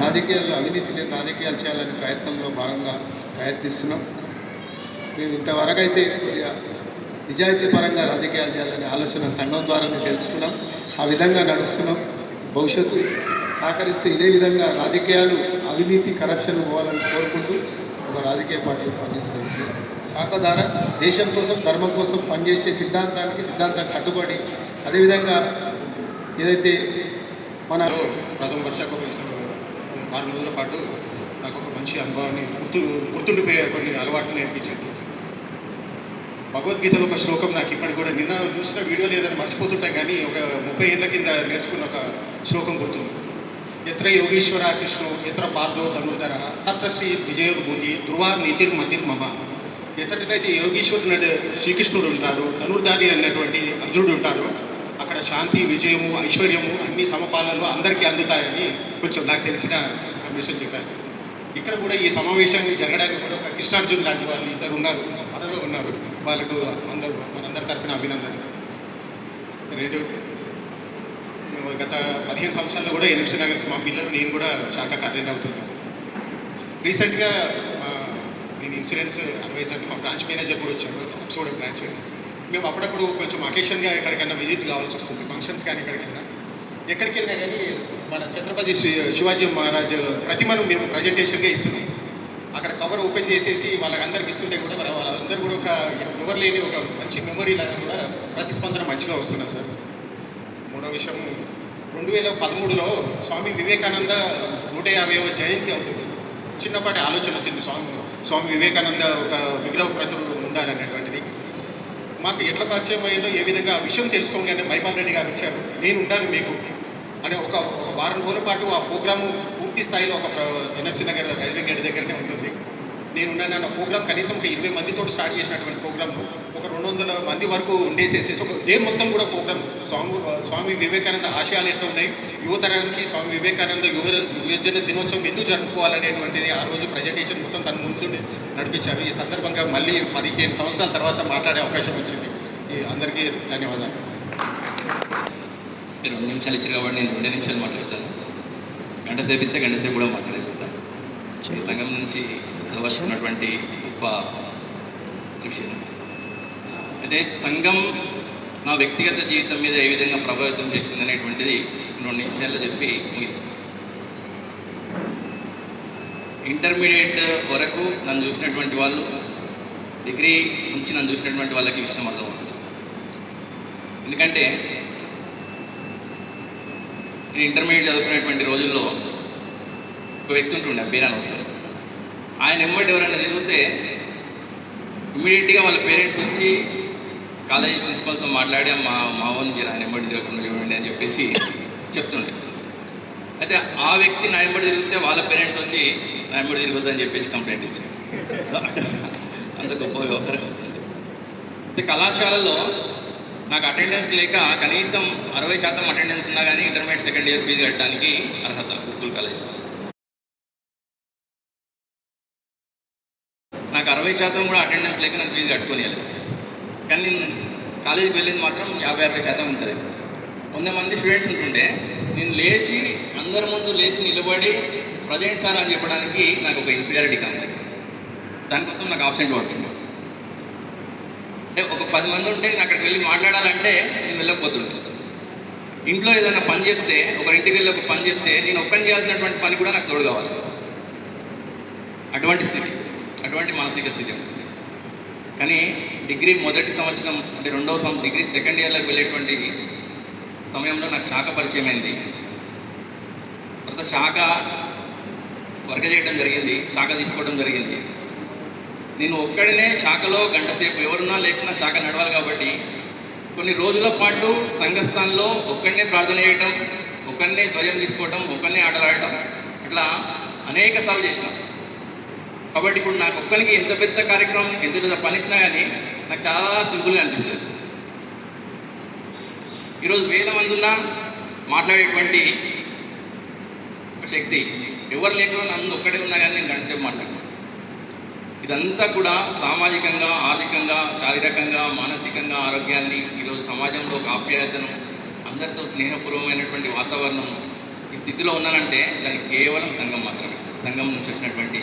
రాజకీయాల్లో అవినీతి లేని రాజకీయాలు చేయాలనే ప్రయత్నంలో భాగంగా ప్రయత్నిస్తున్నాం. మేము ఇంతవరకు అయితే కొద్దిగా నిజాయితీ పరంగా రాజకీయాలు చేయాలనే ఆలోచన సంఘం ద్వారానే తెలుసుకున్నాం. ఆ విధంగా నడుస్తున్నాం. భవిష్యత్తు సహకరిస్తే ఇదే విధంగా రాజకీయాలు అవినీతి కరప్షన్ పోవాలని కోరుకుంటూ ఒక రాజకీయ పార్టీలో పనిచేస్తున్నాం. శాఖ ద్వారా దేశం కోసం ధర్మం కోసం పనిచేసే సిద్ధాంతానికి కట్టుబడి అదేవిధంగా ఏదైతే మన ప్రథమ వర్షాకు 6 రోజుల పాటు నాకు ఒక మంచి అనుభవాన్ని గుర్తుండిపోయే కొన్ని అలవాట్లు నేర్పించింది. భగవద్గీతలో ఒక శ్లోకం నాకు ఇప్పటికి కూడా నిన్న చూసిన వీడియో లేదని మర్చిపోతుంటాం, కానీ ఒక 30 ఏళ్ళ కింద నేర్చుకున్న ఒక శ్లోకం గుర్తుంది. ఎత్ర యోగీశ్వర కృష్ణో ఎత్ర పార్థో ధనుర్ధర తత్ర శ్రీ విజయోద్భూతి ధ్రువ నీతిర్మతిర్మమ. ఎచ్చటికైతే యోగీశ్వరుడు శ్రీకృష్ణుడు ఉంటాడు, ధనుర్ధారి అన్నటువంటి అర్జునుడు ఉంటాడు, అక్కడ శాంతి, విజయము, ఐశ్వర్యము అన్ని సమపాలలో అందరికీ అందుతాయని కొంచెం నాకు తెలిసిన ఇన్ఫర్మేషన్ చెప్పాను. ఇక్కడ కూడా ఈ సమావేశం జరగడానికి కూడా ఒక కృష్ణార్జున్ లాంటి వాళ్ళు 2 ఉన్నారు, మనలో ఉన్నారు. వాళ్ళకు మనందరి తరఫున అభినందన. 2 గత 15 సంవత్సరాల్లో కూడా ఎన్ఎంసీ నగర్ మా పిల్లలు నేను కూడా శాఖకు అటెండ్ అవుతున్నాను. రీసెంట్గా నేను ఇన్సూరెన్స్ అడ్వైజర్ని మా బ్రాంచ్ మేనేజర్ కూడా వచ్చాడు, అప్సోడ బ్రాంచ్. మేము అప్పుడప్పుడు కొంచెం అకేషన్గా ఎక్కడికైనా విజిట్ కావాల్సి వస్తుంది, ఫంక్షన్స్ కానీ ఎక్కడికి వెళ్ళినా కానీ మన ఛత్రపతి శివాజీ మహారాజ్ ప్రతిమను మేము ప్రజెంటేషన్గా ఇస్తున్నాం. అక్కడ కవర్ ఓపెన్ చేసేసి వాళ్ళందరికీ ఇస్తుంటే కూడా వాళ్ళందరూ కూడా ఒక ఎవరు లేని ఒక మంచి మెమొరీ లాగా కూడా ప్రతిస్పందన మంచిగా వస్తున్నా సార్. 3వ విషయం, 2013లో స్వామి వివేకానంద 150వ జయంతి అవుతుంది. చిన్నపాటి ఆలోచన వచ్చింది, స్వామి వివేకానంద ఒక విగ్రహ ప్రతుడు ఉండాలనేటువంటిది. మాకు ఎట్లా పరిచయం అయ్యిందో ఏ విధంగా విషయం తెలుసుకోగానే మైపాల్ రెడ్డి గారు వచ్చారు, నేను ఉంటాను మీకు అనే ఒక వారం రోజుల పాటు ఆ ప్రోగ్రాము పూర్తి స్థాయిలో ఒక ఎన్ఎంసీ నగర్ రైల్వే గేట్ దగ్గరనే ఉంటుంది. నేనున్నాను. ఆ ప్రోగ్రామ్ కనీసం ఒక 20 మందితో స్టార్ట్ చేసినటువంటి ప్రోగ్రామ్ ఒక 200 మంది వరకు ఉండేసేసేసి ఒక డే మొత్తం కూడా ప్రోగ్రామ్ స్వామి వివేకానంద ఆశయాలు ఎట్లా ఉన్నాయి, యువతరానికి స్వామి వివేకానంద యువజన దినోత్సవం ఎందుకు జరుపుకోవాలనేటువంటిది ఆ రోజు ప్రజెంటేషన్ మొత్తం తన ముందు నడిపించారు. ఈ సందర్భంగా మళ్ళీ 15 సంవత్సరాల తర్వాత మాట్లాడే అవకాశం వచ్చింది. ఈ అందరికీ ధన్యవాదాలు. 2 నిమిషాలు ఇచ్చారు కాబట్టి నేను 2 నిమిషాలు మాట్లాడతాను. గంట సేపు ఇస్తే గంట సేపు కూడా మాట్లాడగలుగుతాను. ఈ సంఘం నుంచి చదవాల్సినటువంటి గొప్ప విషయం. అయితే సంఘం నా వ్యక్తిగత జీవితం మీద ఏ విధంగా ప్రభావితం చేసింది అనేటువంటిది 2 నిమిషాల్లో చెప్పి ముగిస్తాను. ఇంటర్మీడియట్ వరకు నన్ను చూసినటువంటి వాళ్ళు, డిగ్రీ నుంచి నన్ను చూసినటువంటి వాళ్ళకి ఈ విషయం అర్థమవుతుంది. ఎందుకంటే నేను ఇంటర్మీడియట్ చదువుకునేటువంటి రోజుల్లో ఒక వ్యక్తి ఉంటుండే, బీరాన్ వస్తారు. ఆయన ఎమ్మటి ఎవరైనా తిరిగితే ఇమ్మీడియట్గా వాళ్ళ పేరెంట్స్ వచ్చి కాలేజీ ప్రిన్సిపల్తో మాట్లాడి మా ఓన్ మీరు ఆయన ఎమ్మటి తిరగకుండా ఇవ్వండి అని చెప్పేసి చెప్తుండే. అయితే ఆ వ్యక్తి నా ఎంబడి తిరిగితే వాళ్ళ పేరెంట్స్ వచ్చి నా ఎంబడి తిరగొద్దని చెప్పేసి కంప్లైంట్ ఇచ్చారు. అంత గొప్ప వ్యవహారం. అయితే కళాశాలలో నాకు అటెండెన్స్ లేక కనీసం 60% అటెండెన్స్ ఉన్నా కానీ ఇంటర్మీడియట్ సెకండ్ ఇయర్ ఫీజు కట్టడానికి అర్హత గురుకుల్ కాలేజ్. నాకు 60% కూడా అటెండెన్స్ లేక నేను ఫీజు కట్టుకోలేదు. కానీ నేను కాలేజీకి వెళ్ళేది మాత్రం 50-60% ఉంటుంది. 100 మంది స్టూడెంట్స్ ఉంటుంటే నేను లేచి అందరి ముందు లేచి నిలబడి ప్రజెంట్ సార్ అని చెప్పడానికి నాకు ఒక ఇన్ఫీరియారిటీ కాంప్లెక్స్. దానికోసం నాకు ఆబ్సెంట్ పడుతుంది. అంటే ఒక 10 మంది ఉంటే నేను అక్కడికి వెళ్ళి మాట్లాడాలంటే నేను వెళ్ళకపోతుండే. ఇంట్లో ఏదైనా పని చెప్తే, ఒకరింటికి వెళ్ళి ఒక పని చెప్తే నేను ఒక్కని చేయాల్సినటువంటి పని కూడా నాకు తోడు కావాలి. అటువంటి స్థితి, అటువంటి మానసిక స్థితి ఉంటుంది. కానీ డిగ్రీ మొదటి సంవత్సరం అంటే 2వ సంవత్సరం డిగ్రీ సెకండ్ ఇయర్లోకి వెళ్ళేటువంటి సమయంలో నాకు శాఖ పరిచయం అయింది. తర్వాత శాఖ వర్క్ చేయడం జరిగింది, శాఖ తీసుకోవడం జరిగింది. నేను ఒక్కడినే శాఖలో గంట సేపు ఎవరున్నా లేకున్నా శాఖ నడవాలి కాబట్టి కొన్ని రోజుల పాటు సంఘస్థానంలో ఒక్కడినే ప్రార్థన చేయటం, ఒక్కడినే ధ్వజం తీసుకోవటం, ఒక్కడినే ఆటలాడటం, అట్లా అనేక సార్లు చేసిన. కాబట్టి ఇప్పుడు నాకు ఒక్కరికి ఎంత పెద్ద కార్యక్రమం, ఎంత పెద్ద పని ఇచ్చినా కానీ నాకు చాలా సింపుల్గా అనిపిస్తుంది. ఈరోజు 1000 మంది ఉన్నా మాట్లాడేటువంటి ఒక శక్తి ఎవరు లేకుండా నన్ను ఒక్కడే ఉన్నా కానీ నేను గంటసేపు మాట్లాడతాను. ఇదంతా కూడా సామాజికంగా, ఆర్థికంగా, శారీరకంగా, మానసికంగా ఆరోగ్యాన్ని, ఈరోజు సమాజంలో ఒక ఆప్యాయతను, అందరితో స్నేహపూర్వమైనటువంటి వాతావరణం, ఈ స్థితిలో ఉన్నానంటే దానికి కేవలం సంఘం మాత్రమే. సంఘం నుంచి వచ్చినటువంటి,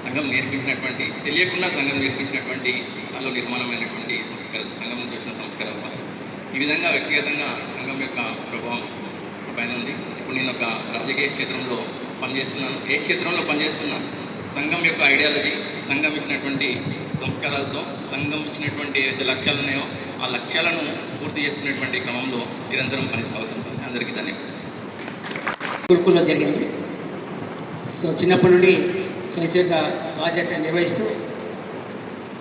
సంఘం నేర్పించినటువంటి, తెలియకుండా సంఘం నేర్పించినటువంటి దానిలో నిర్మాణమైనటువంటి సంస్కారం, సంఘం నుంచి వచ్చిన సంస్కారం. ఈ విధంగా వ్యక్తిగతంగా సంఘం యొక్క ప్రభావం పైన ఉంది. ఇప్పుడు నేను ఒక రాజకీయ క్షేత్రంలో పనిచేస్తున్నాను. ఏ క్షేత్రంలో పనిచేస్తున్నా సంఘం యొక్క ఐడియాలజీ, సంఘం ఇచ్చినటువంటి సంస్కారాలతో, సంఘం ఇచ్చినటువంటి ఏదైతే లక్ష్యాలు ఉన్నాయో ఆ లక్ష్యాలను పూర్తి చేసుకునేటువంటి క్రమంలో నిరంతరం కొనసాగుతుంది. అందరికీ ధన్యవాదాలు. గురుకుల్లో జరిగింది. సో చిన్నప్పటి నుండి స్వయంసేవక బాధ్యత నిర్వహిస్తూ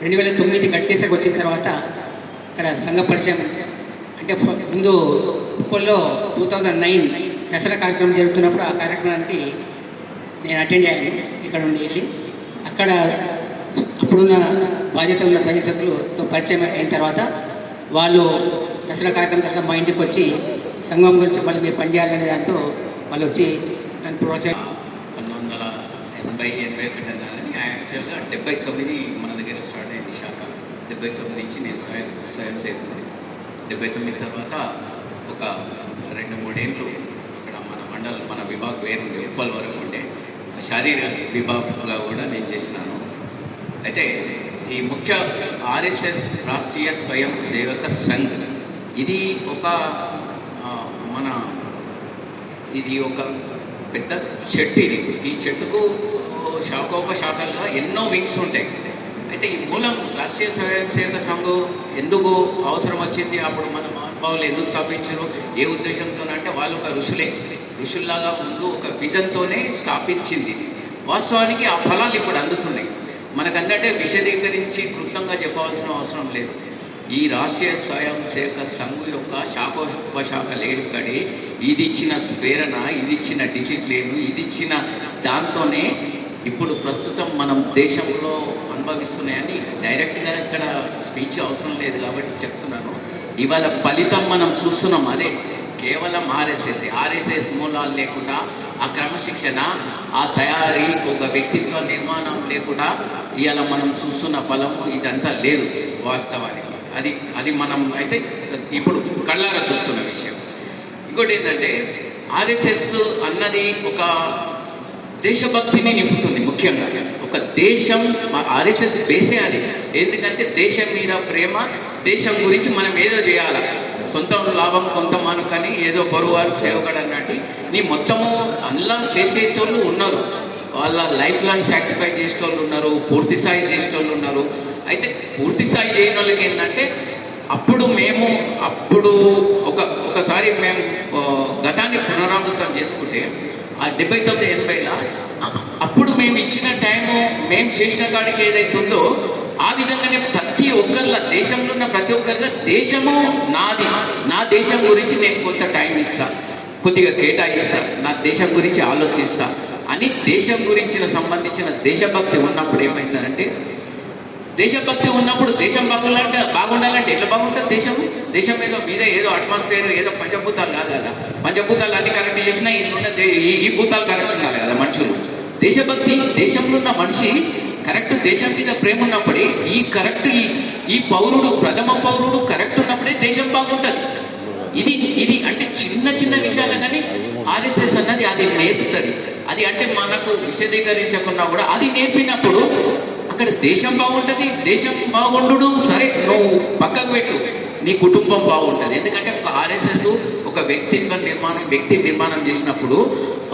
2009 గట్కేసరికి వచ్చిన తర్వాత ఇక్కడ సంఘ పరిచయం అంటే ముందు ఉప్పల్లో 2009 దసరా కార్యక్రమం జరుగుతున్నప్పుడు ఆ కార్యక్రమానికి నేను అటెండ్ అయ్యాను. ఇక్కడ నుండి వెళ్ళి అక్కడ అప్పుడున్న బాధ్యత ఉన్న స్వయంసేవకులతో పరిచయం అయిన తర్వాత వాళ్ళు దసరా కార్యక్రమం తర్వాత మా ఇంటికి వచ్చి సంఘం గురించి మళ్ళీ మీరు పనిచేయాలనే దాంతో వాళ్ళు వచ్చి నన్ను ప్రోత్సహి 1980-81 అన్నారని యాక్చువల్గా 79 మన దగ్గర స్టార్ట్ అయింది శాఖ. 79 నుంచి నేను స్వయం సేవకుడు. 79 తర్వాత ఒక 2-3 ఏళ్ళు అక్కడ మన విభాగం వేరుండే, ఉప్పల్ వరకు ఉండే శారీరక విభాగంగా కూడా నేను చేసినాను. అయితే ఈ ముఖ్య ఆర్ఎస్ఎస్ రాష్ట్రీయ స్వయం సేవక సంఘ్ ఇది ఒక ఇది ఒక పెద్ద చెట్టు. ఈ చెట్టుకు శాఖోపశాఖలుగా ఎన్నో వింగ్స్ ఉంటాయి. అయితే ఈ మూలం రాష్ట్రీయ స్వయం సేవక సంఘం ఎందుకు అవసరం వచ్చింది, అప్పుడు మన మహానుభావులు ఎందుకు స్థాపించారు, ఏ ఉద్దేశంతో అంటే వాళ్ళు ఒక ఋషుల్లాగా ముందు ఒక విజన్తోనే స్థాపించింది. వాస్తవానికి ఆ ఫలాలు ఇప్పుడు అందుతున్నాయి. మనకంటే విశదీకరించి క్లుప్తంగా చెప్పవలసిన అవసరం లేదు. ఈ రాష్ట్రీయ స్వయం సేవక సంఘం యొక్క శాఖోపశాఖలు ఏర్పడి ఇది ఇచ్చిన ప్రేరణ, ఇది ఇచ్చిన డిసిప్లిన్, ఇది ఇచ్చిన దాంతోనే ఇప్పుడు ప్రస్తుతం మనం దేశంలో అనుభవిస్తున్నాయని డైరెక్ట్గా ఇక్కడ స్పీచ్ అవసరం లేదు కాబట్టి చెప్తున్నాను. ఇవాళ ఫలితం మనం చూస్తున్నాం. అదే కేవలం ఆర్ఎస్ఎస్ మూలాలు లేకుండా ఆ క్రమశిక్షణ, ఆ తయారీ, ఒక వ్యక్తిత్వ నిర్మాణం లేకుండా ఇవాళ మనం చూస్తున్న ఫలము ఇదంతా లేదు వాస్తవానికి. అది మనం అయితే ఇప్పుడు కళ్ళారా చూస్తున్న విషయం. ఇంకోటి ఏంటంటే ఆర్ఎస్ఎస్ అన్నది ఒక దేశభక్తిని నింపుతుంది. ముఖ్యంగా ఒక దేశం, ఆర్ఎస్ఎస్ బేసే అది. ఎందుకంటే దేశం మీద ప్రేమ, దేశం గురించి మనం ఏదో చేయాలి, సొంత లాభం కొంత మానుకని ఏదో పొరుగువారికి సేవకుడు అన్నట్టు నీ మొత్తము అందులో చేసేటోళ్ళు ఉన్నారు, వాళ్ళ లైఫ్ లాంగ్ సాక్రిఫైస్ చేసేటోళ్ళు ఉన్నారు, పూర్తి స్థాయి చేసేటోళ్ళు ఉన్నారు. అయితే పూర్తి స్థాయి చేయని వాళ్ళకి ఏంటంటే అప్పుడు ఒకసారి మేము గతాన్ని పునరావృతం చేసుకుంటే ఆ 79-80ల అప్పుడు మేము ఇచ్చిన టైము, మేము చేసిన కాడికి ఏదైతే ఉందో ఆ విధంగానే ప్రతి ఒక్కరిలో, దేశంలో ఉన్న ప్రతి ఒక్కరిగా దేశము నాది, నా దేశం గురించి నేను కొంత టైం ఇస్తా, కొద్దిగా కేటాయిస్తా, నా దేశం గురించి ఆలోచిస్తా అని దేశం గురించిన సంబంధించిన దేశభక్తి ఉన్నప్పుడు ఏమైందంటే, దేశభక్తి ఉన్నప్పుడు దేశం బాగుండాలంటే ఎట్లా బాగుంటుంది దేశం మీదే ఏదో అట్మాస్ఫియర్, ఏదో పంచభూతాలు కాదు కదా. పంచభూతాలు అన్ని కరెక్ట్ చేసినా ఈ భూతాలు కరెక్ట్ ఉండాలి కదా మనుషులు. దేశభక్తి, దేశంలో ఉన్న మనిషి కరెక్ట్ దేశం మీద ప్రేమ ఉన్నప్పుడే ఈ పౌరుడు, ప్రథమ పౌరుడు కరెక్ట్ ఉన్నప్పుడే దేశం బాగుంటుంది. ఇది అంటే చిన్న విషయాలు కానీ ఆర్ఎస్ఎస్ అన్నది అది నేర్పుతుంది. అది అంటే మనకు విశదీకరించకుండా కూడా అది నేర్పినప్పుడు అక్కడ దేశం బాగుంటుంది. దేశం బాగుండు సరే, నువ్వు పక్కకు పెట్టు, నీ కుటుంబం బాగుంటుంది. ఎందుకంటే ఒక ఆర్ఎస్ఎస్ ఒక వ్యక్తి నిర్మాణం చేసినప్పుడు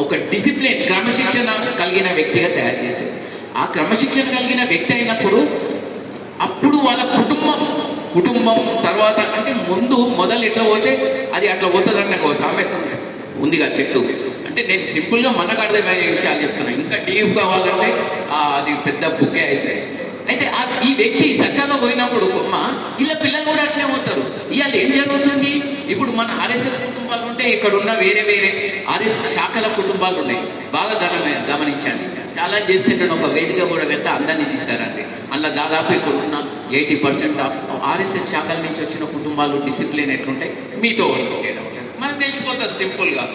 ఒక డిసిప్లిన్, క్రమశిక్షణ కలిగిన వ్యక్తిగా తయారు చేసేది. ఆ క్రమశిక్షణ కలిగిన వ్యక్తి అయినప్పుడు అప్పుడు వాళ్ళ కుటుంబం తర్వాత అంటే మొదలు ఎట్లా పోతే అది అట్లా పోతుందని నాకు ఒక సామెత ఉందిగా చెట్టు. అంటే నేను సింపుల్గా మనకు అర్థమయ్యే విషయాలు చెప్తున్నాను. ఇంకా డీప్ కావాలంటే అది పెద్ద బుక్కే అవుతుంది. అయితే ఈ వ్యక్తి చక్కగా పోయినప్పుడు ఇలా పిల్లలు కూడా అట్లే పోతారు. ఇవాళ ఏం జరుగుతుంది, ఇప్పుడు మన ఆర్ఎస్ఎస్ కుటుంబాలు ఉంటే ఇక్కడ ఉన్న వేరే ఆర్ఎస్ఎస్ శాఖల కుటుంబాలు ఉన్నాయి. బాగా గమనించండి. ఛాలెంజ్ చేస్తే నేను ఒక వేదిక కూడా పెడితే అందరినీ తీసుకురండి. అందులో దాదాపు ఇక్కడ ఉన్న 80% ఆఫ్ ఆర్ఎస్ఎస్ శాఖల నుంచి వచ్చిన కుటుంబాలు డిసిప్లిన్ ఎట్లుంటాయి, మీతో తేడా ఉంటుంది. మనకు తెలిసిపోతుంది సింపుల్గా.